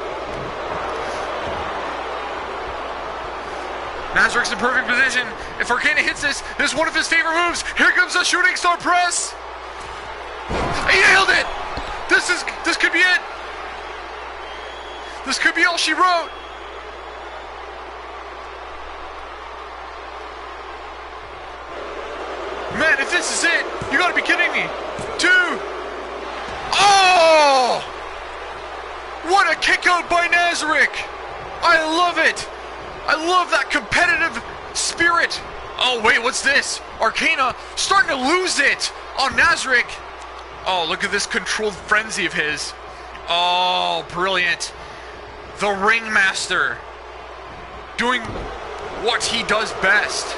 [SPEAKER 1] Nazarick's in perfect position. If Arcana hits this, this is one of his favorite moves. Here comes the shooting star press. He nailed it. This could be it. This could be all she wrote. Man, if this is it, you gotta be kidding me. 2. Oh! What a kick out by Nazarick. I love it. I love that competitive spirit. Oh, wait, what's this? Arcana starting to lose it on Nazarick. Oh, look at this controlled frenzy of his. Oh, brilliant. The Ringmaster doing what he does best.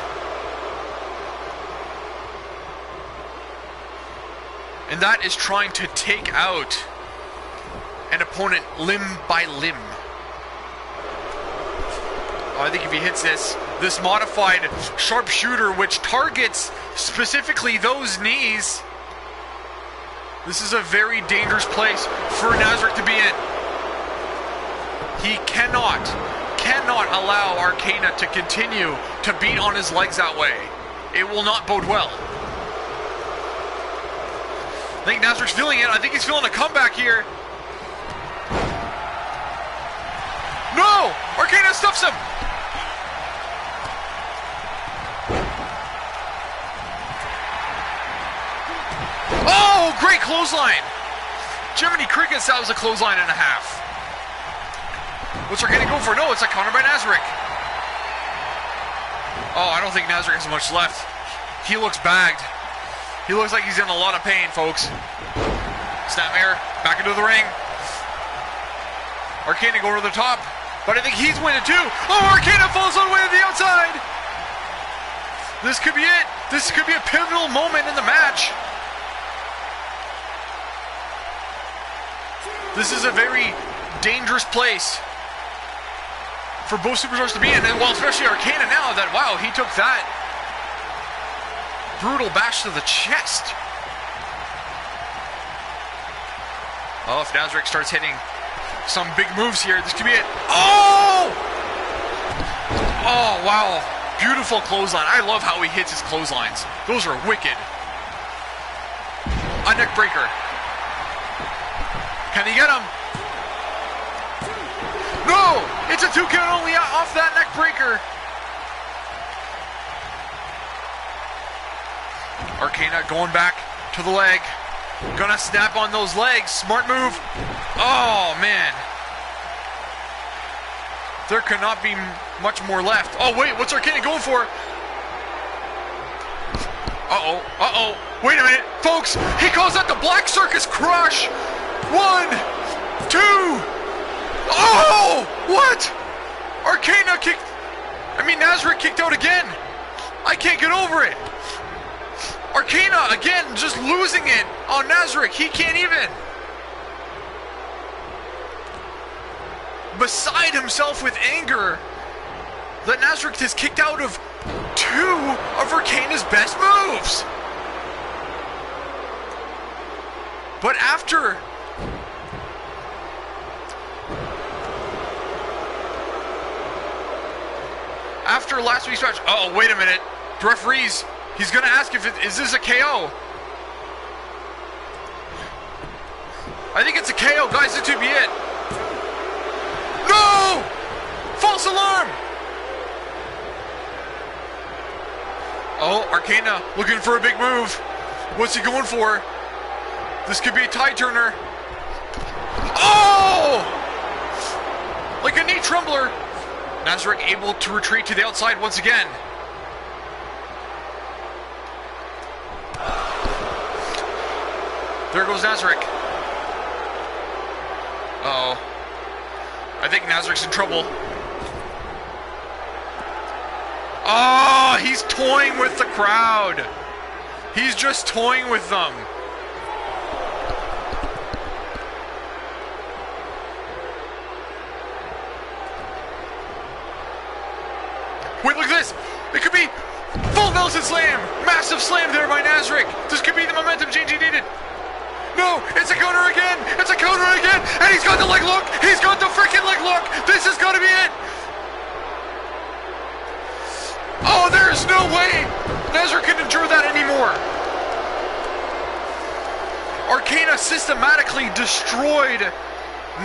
[SPEAKER 1] And that is trying to take out an opponent limb by limb. Oh, I think if he hits this modified sharpshooter, which targets specifically those knees, this is a very dangerous place for Nazarick to be in. He cannot allow Arcana to continue to beat on his legs that way. It will not bode well. I think Nazarick's feeling it. I think he's feeling a comeback here. No! Arcana stuffs him! Oh, great clothesline! Jiminy Crickets, that was a clothesline and a half. What's Arcana go for? No, it's a counter by Nazarick. Oh, I don't think Nazarick has much left. He looks bagged. He looks like he's in a lot of pain, folks. Snapmare, back into the ring. Arcana going to the top, but I think he's winning too. Oh, Arcana falls all the way to the outside. This could be it. This could be a pivotal moment in the match. This is a very dangerous place for both superstars to be in, and well, especially Arcana now that, wow, he took that brutal bash to the chest. Oh, if Nazarick starts hitting some big moves here, this could be it. Oh! Oh, wow. Beautiful clothesline. I love how he hits his clotheslines. Those are wicked. A neck breaker. Can he get him? No! It's a 2 count only off that neck breaker. Arcana going back to the leg. Gonna snap on those legs. Smart move. Oh, man. There could not be much more left. Oh, wait. What's Arcana going for? Uh-oh. Uh-oh. Wait a minute. Folks, he calls that the Black Circus Crush. 1, 2. Oh! What? Arcana kicked... Nazarick kicked out again. I can't get over it. Arcana, again, just losing it on Nazarick. He can't even. Beside himself with anger that Nazarick has kicked out of 2 of Arcana's best moves. But after last week's match, oh, wait a minute. The referees, he's going to ask if is this a KO? I think it's a KO, guys. It could be it. No! False alarm! Oh, Arcana looking for a big move. What's he going for? This could be a tie turner. Oh! Like a knee trembler. Nazarick able to retreat to the outside once again. There goes Nazarick. Uh-oh. I think Nazarick's in trouble. Oh, he's toying with the crowd. He's just toying with them. Wait, look at this. It could be full Nelson slam. Massive slam there by Nazarick. This could be the momentum change he needed. No, it's a counter again. It's a counter again. And he's got the leg lock. He's got the freaking leg lock. This has got to be it. Oh, there's no way Nazarick can endure that anymore. Arcana systematically destroyed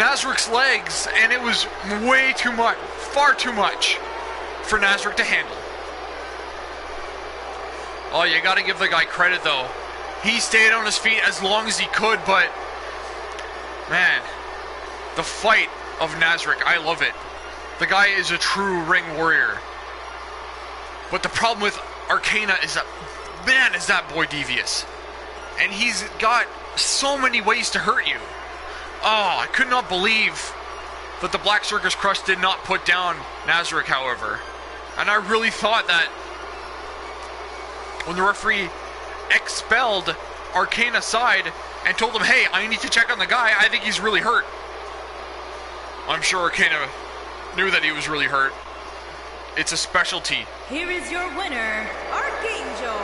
[SPEAKER 1] Nazarick's legs, and it was way too much, far too much for Nazarick to handle. Oh, you got to give the guy credit, though. He stayed on his feet as long as he could, but man, the fight of Nazarick, I love it. The guy is a true ring warrior. But the problem with Arcana is that, man, is that boy devious. And he's got so many ways to hurt you. Oh, I could not believe that the Black Circus Crush did not put down Nazarick, however. And I really thought that when the referee expelled Arcana aside and told him, hey, I need to check on the guy, I think he's really hurt. I'm sure Arcana knew that he was really hurt. It's a specialty.
[SPEAKER 2] Here is your winner, Archangel.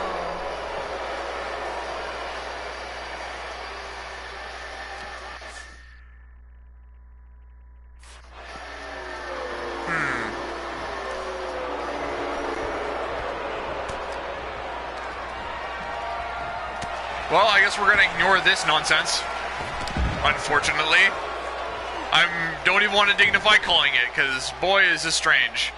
[SPEAKER 1] Well, I guess we're going to ignore this nonsense. Unfortunately. I don't even want to dignify calling it, because boy, is this strange.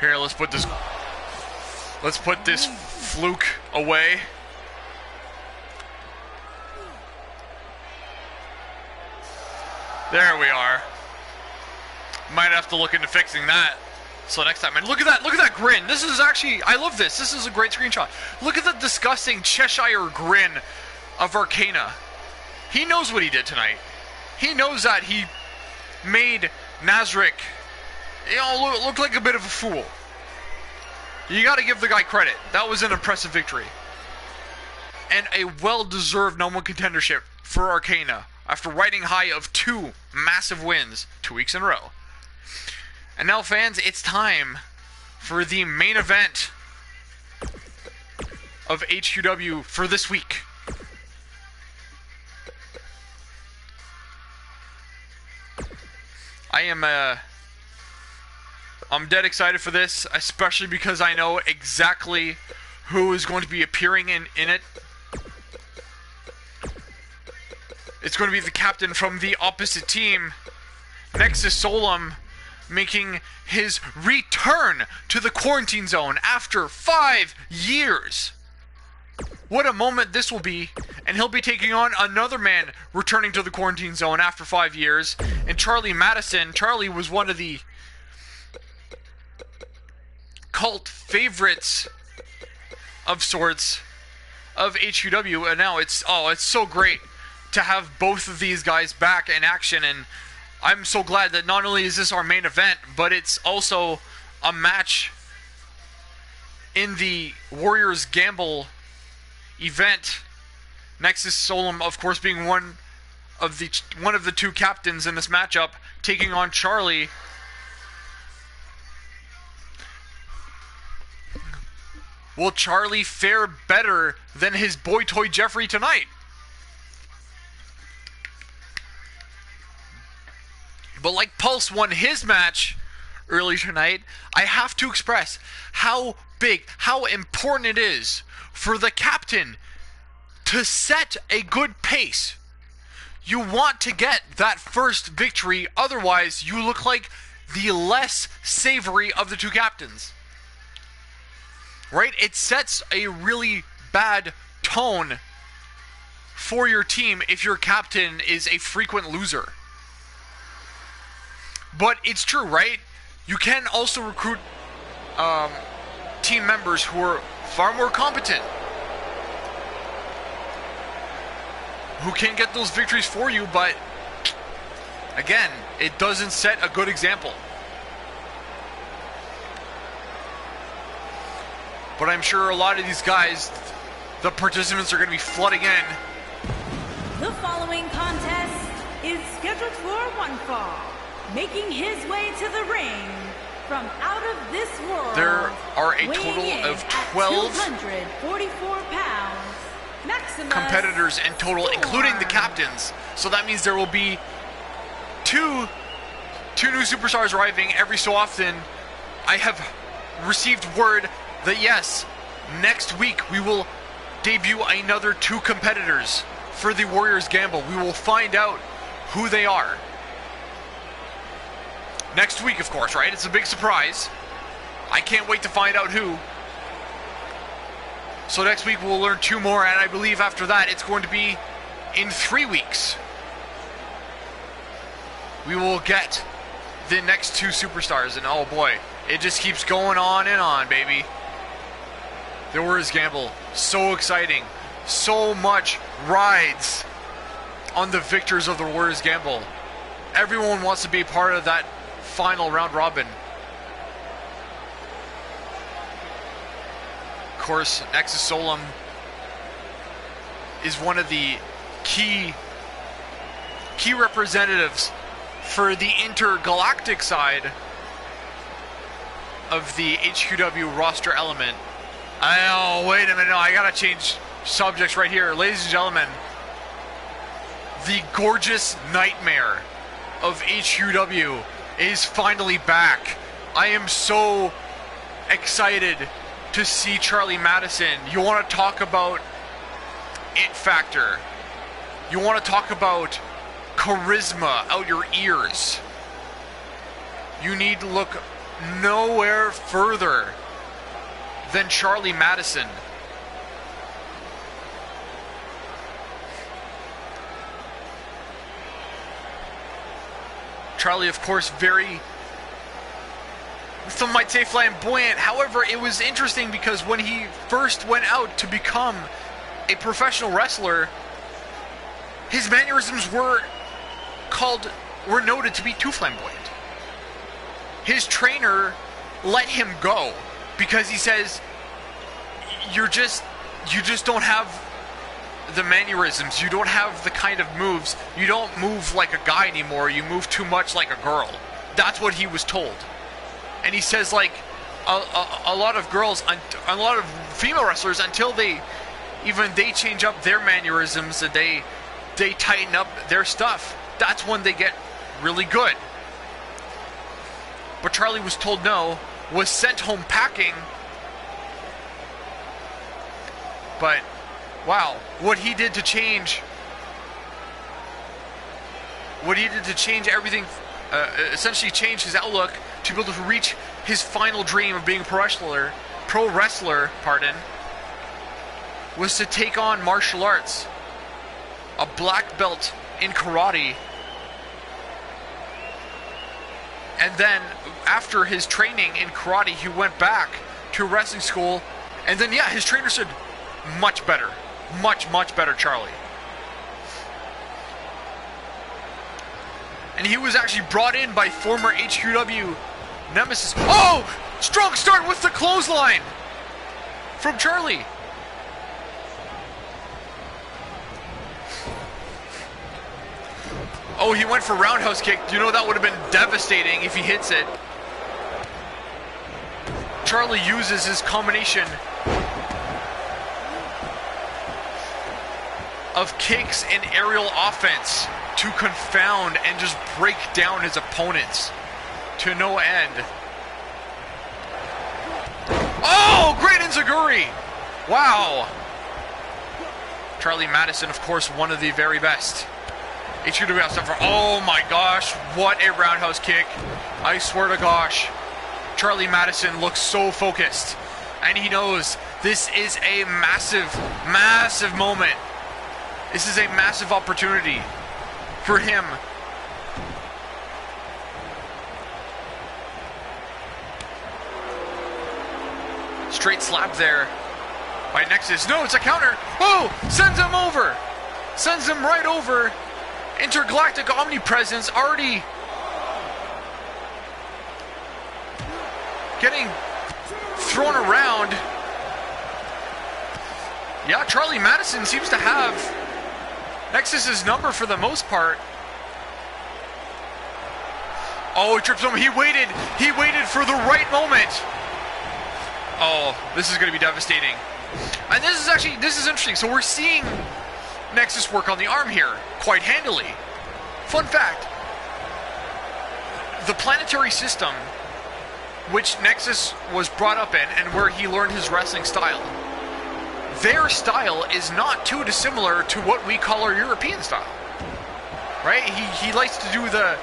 [SPEAKER 1] Here, let's put this fluke away. There we are. Might have to look into fixing that. So next time, and look at that grin. This is actually, I love this. This is a great screenshot. Look at the disgusting Cheshire grin of Arcana. He knows what he did tonight. He knows that he made Nazarick, look like a bit of a fool. You got to give the guy credit. That was an impressive victory. And a well-deserved number 1 contendership for Arcana after riding high of 2 massive wins 2 weeks in a row. And now, fans, it's time for the main event of HQW for this week. I am I'm dead excited for this, especially because I know exactly who is going to be appearing in it. It's going to be the captain from the opposite team, Nexus Solum, making his return to the quarantine zone after 5 years. What a moment this will be, and he'll be taking on another man returning to the quarantine zone after 5 years, and Charlie Madison. Charlie was one of the cult favorites of sorts of HQW, and now it's so great to have both of these guys back in action, and I'm so glad that not only is this our main event, but it's also a match in the Warriors Gamble event. Nexus Solum, of course, being one of the two captains in this matchup, taking on Charlie. Will Charlie fare better than his boy toy Jeffrey tonight? But like Pulse won his match earlier tonight, I have to express how big, how important it is for the captain to set a good pace. You want to get that first victory, otherwise you look like the less savory of the two captains. Right? It sets a really bad tone for your team if your captain is a frequent loser. But it's true, right? You can also recruit team members who are far more competent, who can get those victories for you, but again, it doesn't set a good example. But I'm sure a lot of these guys, the participants, are going to be flooding in.
[SPEAKER 2] The following contest is scheduled for one fall. Making his way to the ring from out of this world.
[SPEAKER 1] There are a total of 12
[SPEAKER 2] 244 pounds. Maximus
[SPEAKER 1] competitors in total, including the captains. So that means there will be two new superstars arriving every so often. I have received word that yes, next week we will debut another 2 competitors for the Warriors Gamble. We will find out who they are next week, of course, right? It's a big surprise. I can't wait to find out who. So next week we'll learn 2 more, and I believe after that it's going to be in 3 weeks. We will get the next 2 superstars, and oh boy, it just keeps going on and on, baby. The Warriors Gamble, so exciting. So much rides on the victors of the Warriors Gamble. Everyone wants to be part of that final round robin. Of course, Nexus Solum is one of the key representatives for the intergalactic side of the HQW roster element. Wait a minute, no, I gotta change subjects right here. Ladies and gentlemen, the gorgeous nightmare of HQW is finally back. I am so excited to see Charlie Madison. You want to talk about it factor. You want to talk about charisma out your ears. You need to look nowhere further than Charlie Madison. Charlie, of course, very, some might say, flamboyant. However, it was interesting because when he first went out to become a professional wrestler, his mannerisms were noted to be too flamboyant. His trainer let him go because he says, you just don't have the mannerisms, you don't have the kind of moves, you don't move like a guy anymore, you move too much like a girl. That's what he was told. And he says, like, a lot of girls, a lot of female wrestlers, until they change up their mannerisms and they tighten up their stuff, that's when they get really good. but Charlie was told no, was sent home packing. But, wow, what he did to change everything, essentially change his outlook to be able to reach his final dream of being a pro wrestler, was to take on martial arts, a black belt in karate. And then, after his training in karate, he went back to wrestling school. And then, yeah, his trainer said, much better. Much, much better, Charlie. And he was actually brought in by former HQW nemesis. Oh! Strong start with the clothesline from Charlie. Oh, he went for roundhouse kick. You know, that would have been devastating if he hits it. Charlie uses his combination of kicks and aerial offense to confound and just break down his opponents to no end. Oh, great enziguri! Wow. Charlie Madison, of course, one of the very best. HQW stuff for, oh my gosh, what a roundhouse kick. I swear to gosh. Charlie Madison looks so focused. And he knows this is a massive, massive moment. This is a massive opportunity for him. Straight slap there by Nexus. No, it's a counter. Oh, sends him over. Sends him right over. Intergalactic omnipresence already getting thrown around. Yeah, Charlie Madison seems to have Nexus's number for the most part. Oh, he trips him. He waited for the right moment. Oh, this is going to be devastating. And this is interesting. So we're seeing Nexus work on the arm here quite handily. Fun fact, the planetary system which Nexus was brought up in and where he learned his wrestling style, their style is not too dissimilar to what we call our European style, right? He likes to do the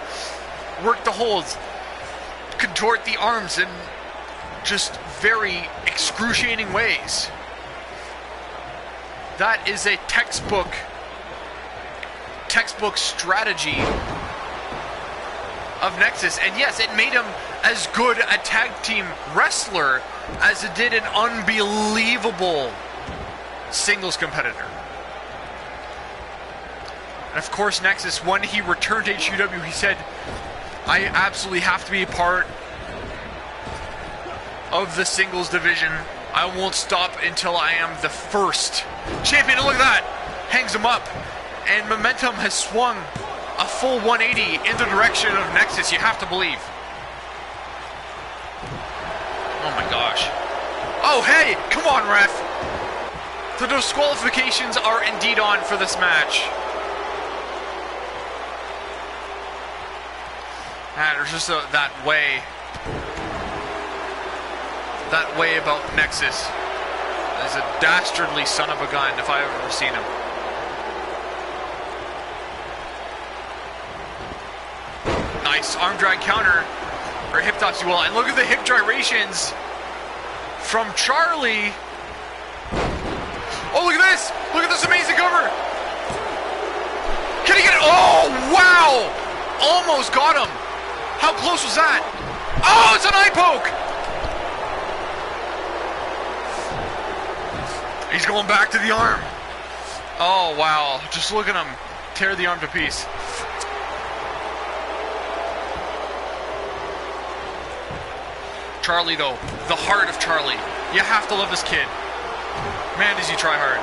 [SPEAKER 1] work the holds, contort the arms in just very excruciating ways. That is a textbook strategy of Nexus. And yes, it made him as good a tag team wrestler as it did an unbelievable singles competitor. And of course, Nexus, when he returned to HQW, he said, I absolutely have to be a part of the singles division. I won't stop until I am the first champion. And look at that. Hangs him up. And momentum has swung a full 180 in the direction of Nexus, you have to believe. Oh my gosh. Oh, hey, come on, ref. The disqualifications are indeed on for this match. There's just that way about Nexus. He's a dastardly son of a gun if I've ever seen him. Nice arm drag counter, or hip toss, you will. And look at the hip gyrations from Charlie. Oh, look at this! Look at this amazing cover! Can he get it? Oh, wow! Almost got him. How close was that? Oh, it's an eye poke! He's going back to the arm. Oh, wow. Just look at him tear the arm to piece. Charlie, though, the heart of Charlie. You have to love this kid. Man, does he try hard.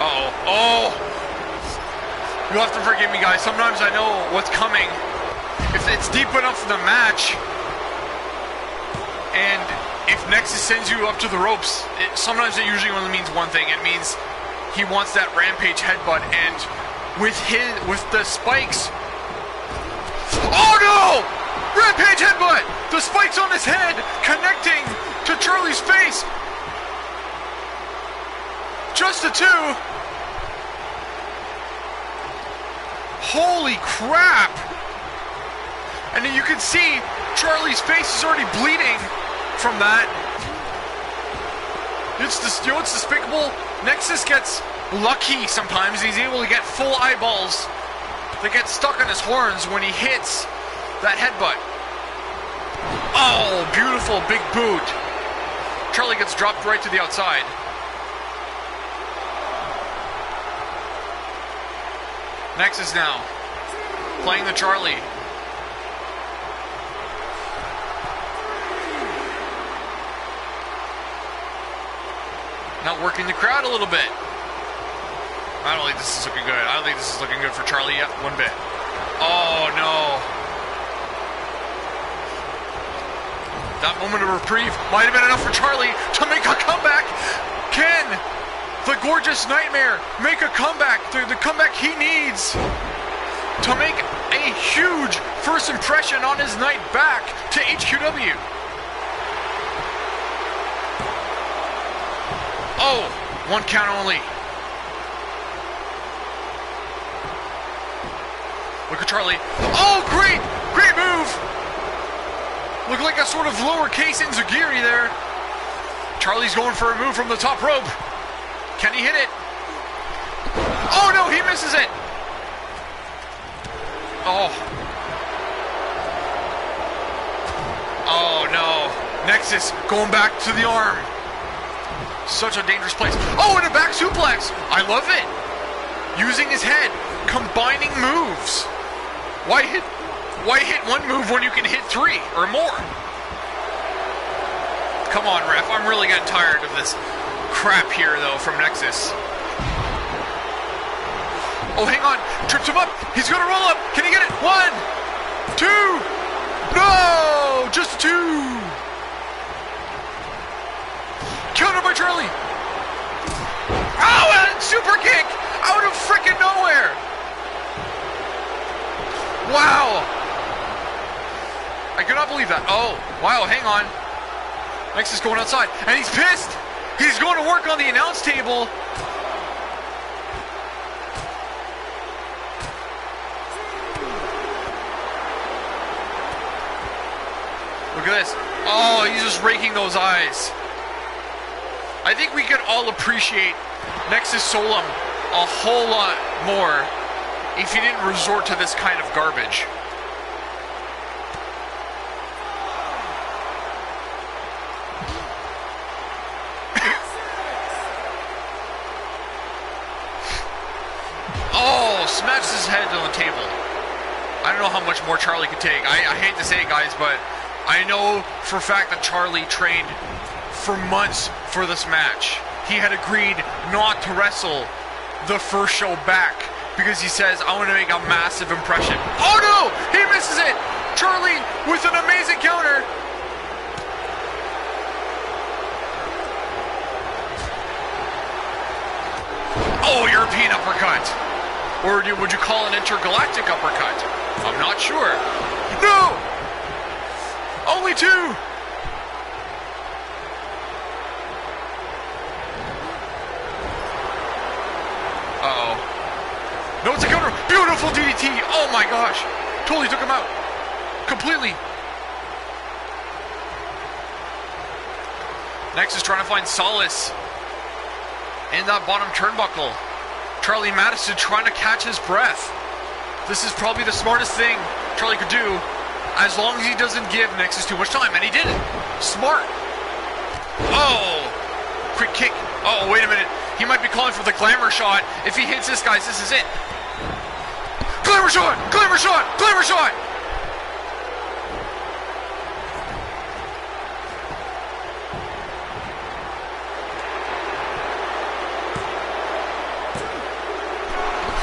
[SPEAKER 1] Uh-oh. Oh! You'll have to forgive me, guys. Sometimes I know what's coming. If it's deep enough for the match, and if Nexus sends you up to the ropes, sometimes it usually only means one thing. It means he wants that rampage headbutt, and with the spikes Oh no! Rampage headbutt! The spikes on his head connecting to Charlie's face. Just a 2. Holy crap! And then you can see Charlie's face is already bleeding from that. It's despicable. Nexus gets lucky sometimes. He's able to get full eyeballs that get stuck on his horns when he hits that headbutt. Oh, beautiful big boot. Charlie gets dropped right to the outside. Nexus now playing the Charlie. Now working the crowd a little bit. I don't think this is looking good. I don't think this is looking good for Charlie yet, one bit. Oh no. That moment of reprieve might have been enough for Charlie to make a comeback. Can the Gorgeous Nightmare make a comeback? The comeback he needs to make a huge first impression on his night back to HQW. Oh, 1 count only. Look at Charlie. Oh, great! Great move! Look like a sort of lowercase Enziguri there. Charlie's going for a move from the top rope. Can he hit it? Oh no, he misses it! Oh. Oh no. Nexus going back to the arm. Such a dangerous place. Oh, and a back suplex. I love it. Using his head, combining moves. Why hit one move when you can hit 3 or more? Come on, ref. I'm really getting tired of this crap here, though, from Nexus. Oh, hang on. Trips him up. He's going to roll up. Can he get it? 1, 2. No! Just 2. Counter by Charlie. Oh, and super kick out of freaking nowhere. Wow. I cannot believe that. Oh, wow, hang on. Nexus is going outside, and he's pissed. He's going to work on the announce table. Look at this. Oh, he's just raking those eyes. I think we could all appreciate Nexus Solum a whole lot more if he didn't resort to this kind of garbage. Oh, smashes his head on the table. I don't know how much more Charlie could take. I hate to say it, guys, but I know for a fact that Charlie trained for months for this match. He had agreed not to wrestle the first show back because he says, I want to make a massive impression. Oh no! He misses it! Charlie with an amazing counter. Oh, European uppercut. Or would you call an intergalactic uppercut? I'm not sure. No! Only 2! Uh-oh. No, it's a counter. Beautiful DDT. Oh my gosh. Totally took him out. Completely. Next is trying to find solace in that bottom turnbuckle. Charlie Madison trying to catch his breath. This is probably the smartest thing Charlie could do, as long as he doesn't give Nexus too much time, and he didn't. Smart. Oh, quick kick. Oh, wait a minute. He might be calling for the glamour shot. If he hits this, guys, this is it. Glamour shot! Glamour shot! Glamour shot!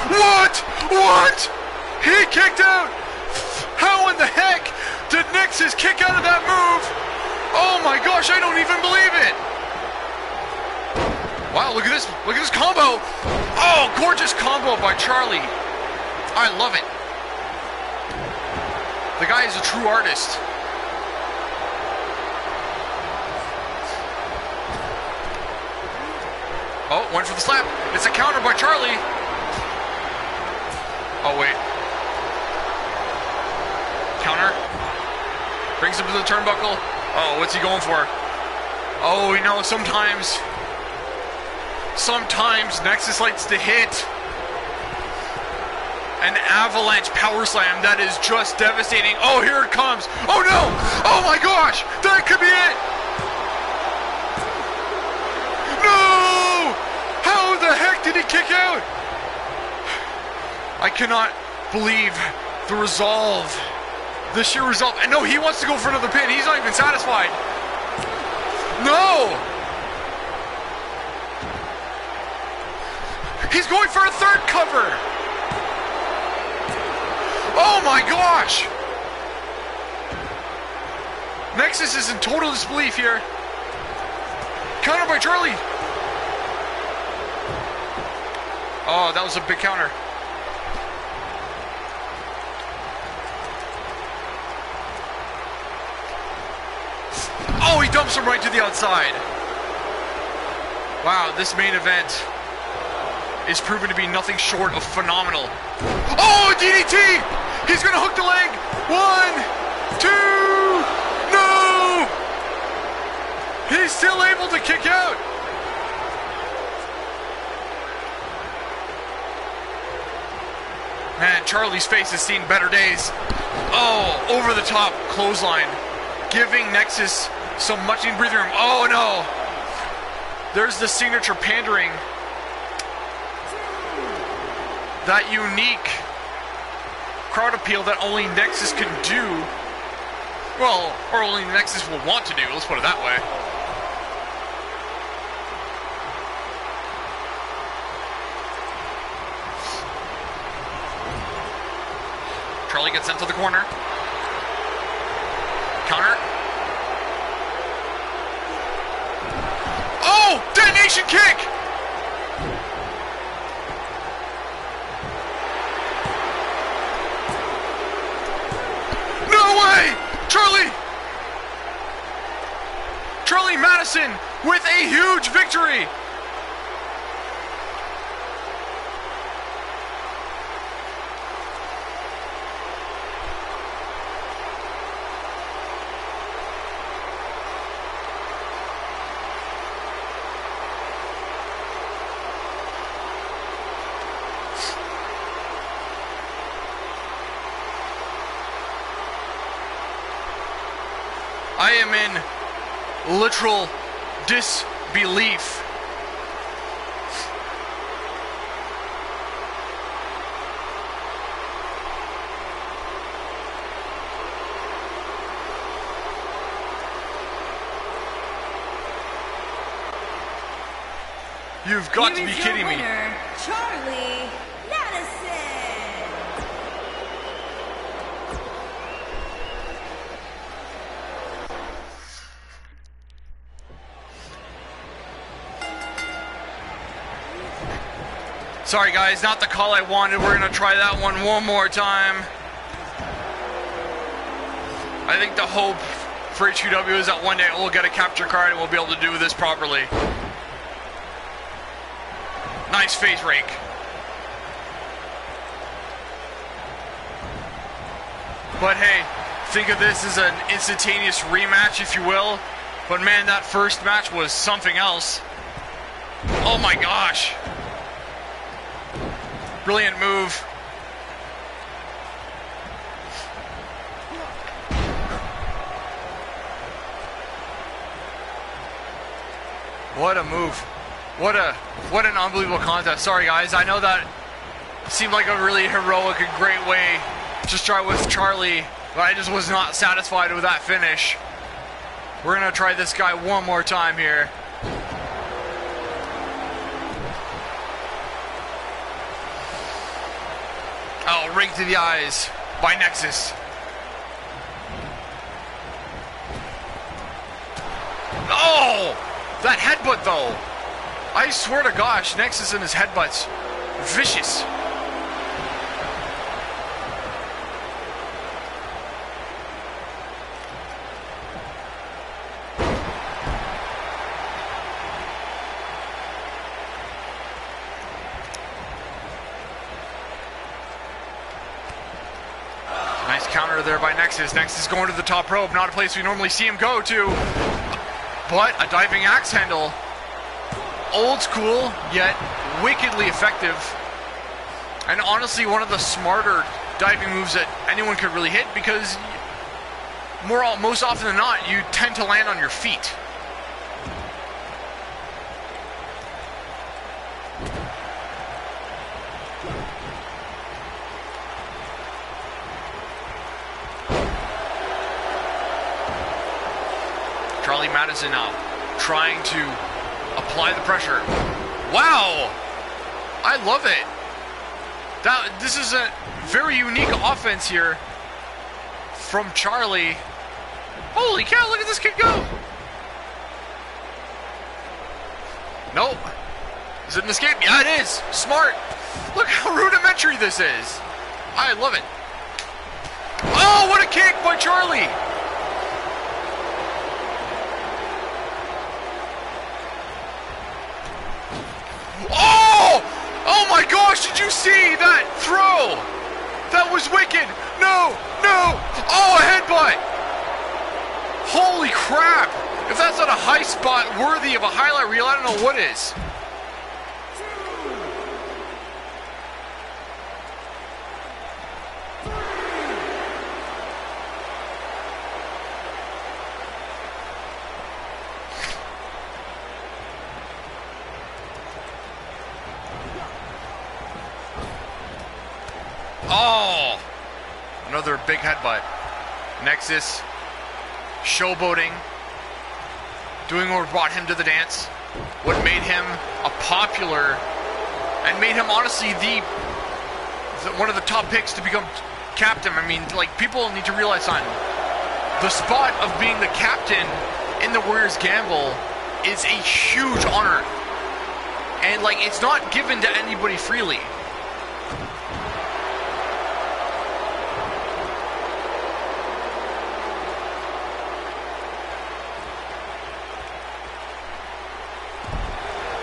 [SPEAKER 1] What? What? He kicked out? How in the heck did Nexus kick out of that move? Oh my gosh, I don't even believe it. Wow, look at this. Look at this combo. Oh, gorgeous combo by Charlie. I love it. The guy is a true artist. Oh, went for the slap. It's a counter by Charlie. Oh, wait. Counter. Brings him to the turnbuckle. Oh, what's he going for? Oh, you know, sometimes Nexus likes to hit an avalanche power slam that is just devastating. Oh, here it comes. Oh, no. Oh, my gosh. That could be it. No. How the heck did he kick out? I cannot believe the resolve. The sheer resolve. And no, he wants to go for another pin. He's not even satisfied. No! He's going for a third cover! Oh my gosh! Nexus is in total disbelief here. Counter by Charlie. Oh, that was a big counter. Oh, he dumps him right to the outside. Wow, this main event is proven to be nothing short of phenomenal. Oh, DDT! He's gonna hook the leg. 1, 2, no! He's still able to kick out. Man, Charlie's face has seen better days. Oh, over the top clothesline, giving Nexus some much needed breathing room. Oh no! There's the signature pandering. That unique crowd appeal that only Nexus can do. Well, or only Nexus will want to do, let's put it that way. Charlie gets sent to the corner. Counter. Oh! Detonation kick! No way! Charlie Madison with a huge victory! I am in literal disbelief. You've got to be kidding me.
[SPEAKER 2] Charlie Madison.
[SPEAKER 1] Sorry guys, not the call I wanted. We're gonna try that one more time. I think the hope for HQW is that one day we'll get a capture card and we'll be able to do this properly. Nice face rake. But hey, think of this as an instantaneous rematch, if you will. But man, that first match was something else. Oh my gosh. Brilliant move. What a move. What an unbelievable contest. Sorry guys, I know that seemed like a really heroic and great way to start with Charlie, but I just was not satisfied with that finish. We're gonna try this guy one more time here. Oh, ring to the eyes by Nexus. Oh! That headbutt though. I swear to gosh, Nexus and his headbutts. Vicious. Nice counter there by Nexus. Nexus going to the top rope. Not a place we normally see him go to. But a diving axe handle. Old school, yet wickedly effective. And honestly, one of the smarter diving moves that anyone could really hit, because most often than not, you tend to land on your feet. Charlie Madison now trying to apply the pressure. Wow! I love it. This is a very unique offense here from Charlie. Holy cow, look at this kid go! Nope. Is it an escape? Yeah, it is. Smart. Look how rudimentary this is. I love it. Oh, what a kick by Charlie! Oh! Oh my gosh, did you see that throw? That was wicked. No, no. Oh, a headbutt. Holy crap. If that's not a high spot worthy of a highlight reel, I don't know what is. Oh, another big headbutt. Nexus showboating, doing what brought him to the dance, what made him a popular, and made him honestly one of the top picks to become captain. I mean, like, people need to realize something. The spot of being the captain in the Warriors Gamble is a huge honor, and like, it's not given to anybody freely.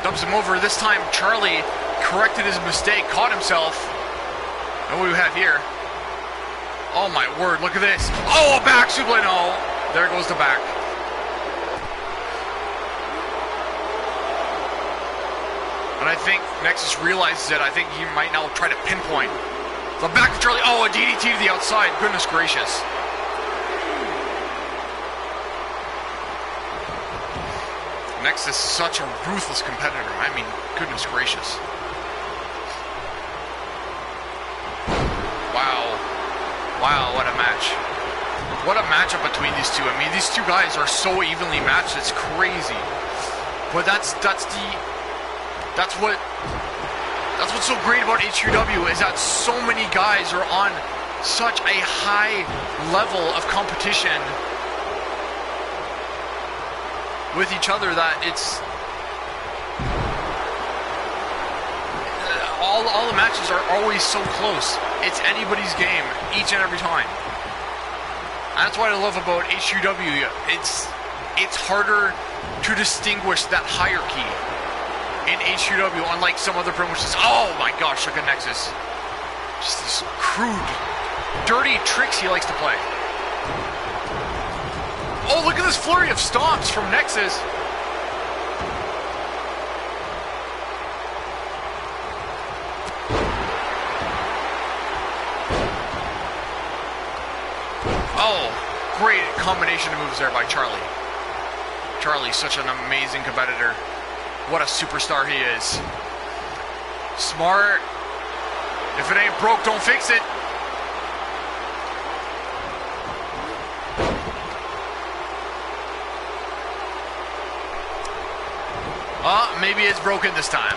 [SPEAKER 1] Dumps him over. This time Charlie corrected his mistake, caught himself. And what do we have here? Oh my word, look at this. Oh, a back suplex. No, there goes the back. And I think Nexus realizes it. I think he might now try to pinpoint. The back to Charlie. Oh, a DDT to the outside. Goodness gracious. Nexus is such a ruthless competitor. I mean, goodness gracious. Wow. Wow, what a match. What a matchup between these two. I mean, these two guys are so evenly matched, it's crazy. But that's what's so great about HQW, is that so many guys are on such a high level of competition with each other that it's all the matches are always so close. It's anybody's game each and every time. And that's what I love about HQW. It's harder to distinguish that hierarchy in HQW, unlike some other promotions. Oh my gosh, look at Nexus. Just this crude, dirty tricks he likes to play. Oh, look at this flurry of stomps from Nexus. Oh, great combination of moves there by Charlie. Charlie's such an amazing competitor. What a superstar he is. Smart. If it ain't broke, don't fix it. Maybe it's broken this time.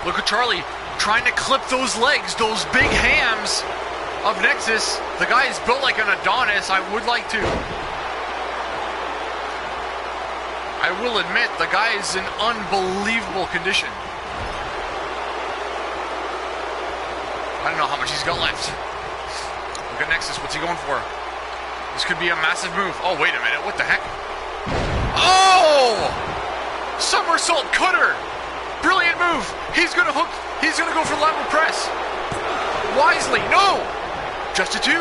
[SPEAKER 1] Look at Charlie trying to clip those legs, those big hams of Nexus. The guy is built like an Adonis. I will admit, the guy is in unbelievable condition. I don't know how much he's got left. Look at Nexus. What's he going for? This could be a massive move. Oh, wait a minute. What the heck? Oh! Somersault cutter. Brilliant move. He's gonna hook. He's gonna go for lateral press. Wisely. No. Just a 2.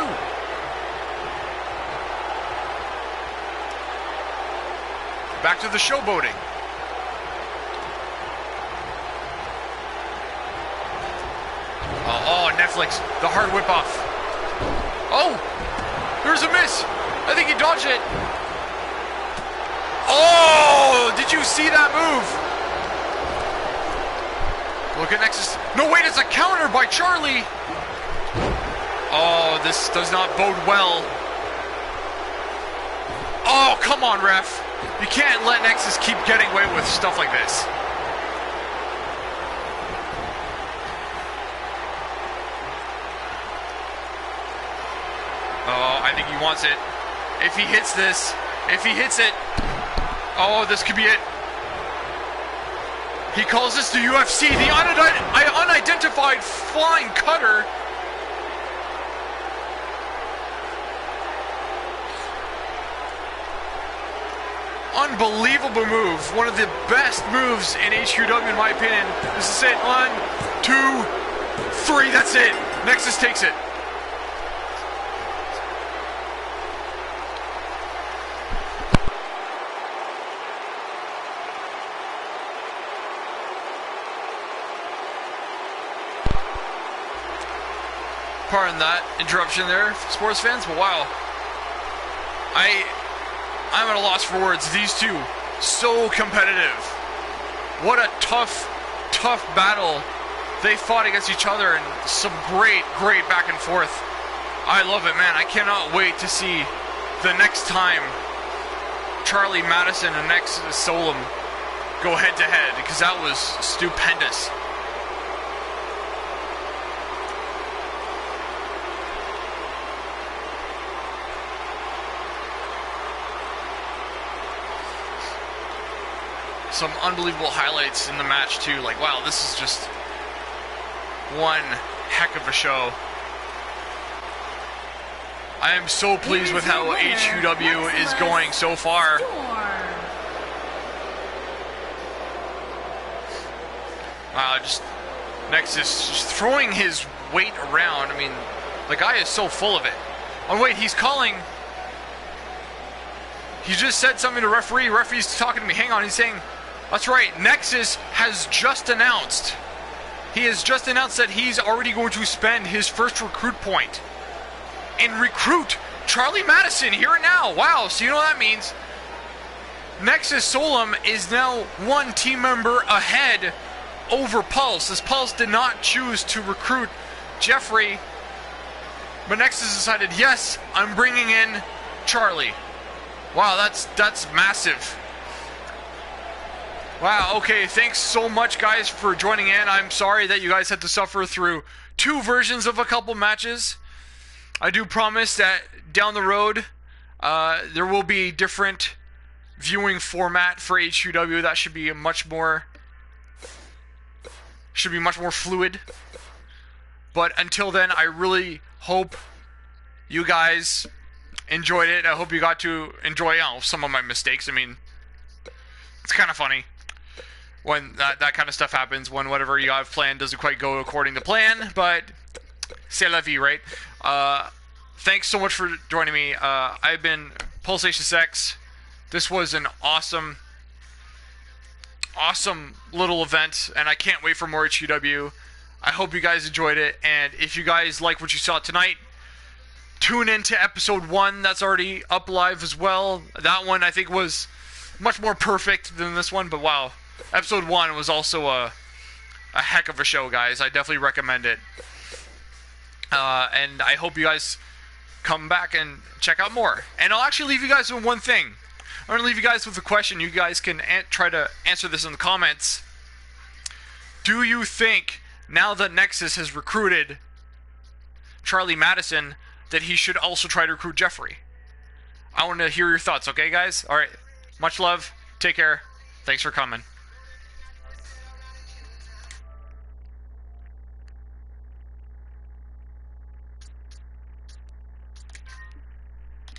[SPEAKER 1] Back to the showboating. Oh, Netflix. The hard whip off. Oh, there's a miss. I think he dodged it. Oh, did you see that move? Look at Nexus. No, wait, it's a counter by Charlie. Oh, this does not bode well. Oh, come on, ref. You can't let Nexus keep getting away with stuff like this. Oh, I think he wants it. If he hits this, oh, this could be it. He calls this the UFC, the unidentified flying cutter. Unbelievable move. One of the best moves in HQW, in my opinion. This is it. 1, 2, 3. That's it. Nexus takes it. Pardon that interruption there, sports fans, but wow. I'm at a loss for words. These two, so competitive. What a tough battle they fought against each other, and some great back and forth. I love it, man. I cannot wait to see the next time Charlie Madison and Nexus Solom go head to head, because that was stupendous. Some unbelievable highlights in the match too. Like, wow, this is just one heck of a show. I am so pleased with how HQW is going so far. Wow, just Nexus just throwing his weight around. I mean, the guy is so full of it. Oh wait, he's calling. He just said something to referee. Referee's talking to me. Hang on, he's saying, that's right, Nexus has just announced. He has just announced that he's already going to spend his first recruit point and recruit Charlie Madison here and now. Wow, so you know what that means? Nexus Solom is now one team member ahead over Pulse, as Pulse did not choose to recruit Jeffrey. But Nexus decided, yes, I'm bringing in Charlie. Wow, that's massive. Wow, okay, thanks so much, guys, for joining in. I'm sorry that you guys had to suffer through 2 versions of a couple matches. I do promise that down the road, there will be different viewing format for HQW. That should be much more fluid. But until then, I really hope you guys enjoyed it. I hope you got to enjoy some of my mistakes. I mean, it's kind of funny when that kind of stuff happens, when whatever you have planned doesn't quite go according to plan, but c'est la vie, right? Thanks so much for joining me. I've been Pulsation Sex. This was an awesome little event, and I can't wait for more HQW. I hope you guys enjoyed it, and if you guys like what you saw tonight, tune into episode 1. That's already up live as well. That one I think was much more perfect than this one, but wow. Episode 1 was also a heck of a show, guys. I definitely recommend it. And I hope you guys come back and check out more. And I'll actually leave you guys with one thing. I'm going to leave you guys with a question. You guys can try to answer this in the comments. Do you think, now that Nexus has recruited Charlie Madison, that he should also try to recruit Jeffrey? I want to hear your thoughts, okay, guys? Alright, much love. Take care. Thanks for coming.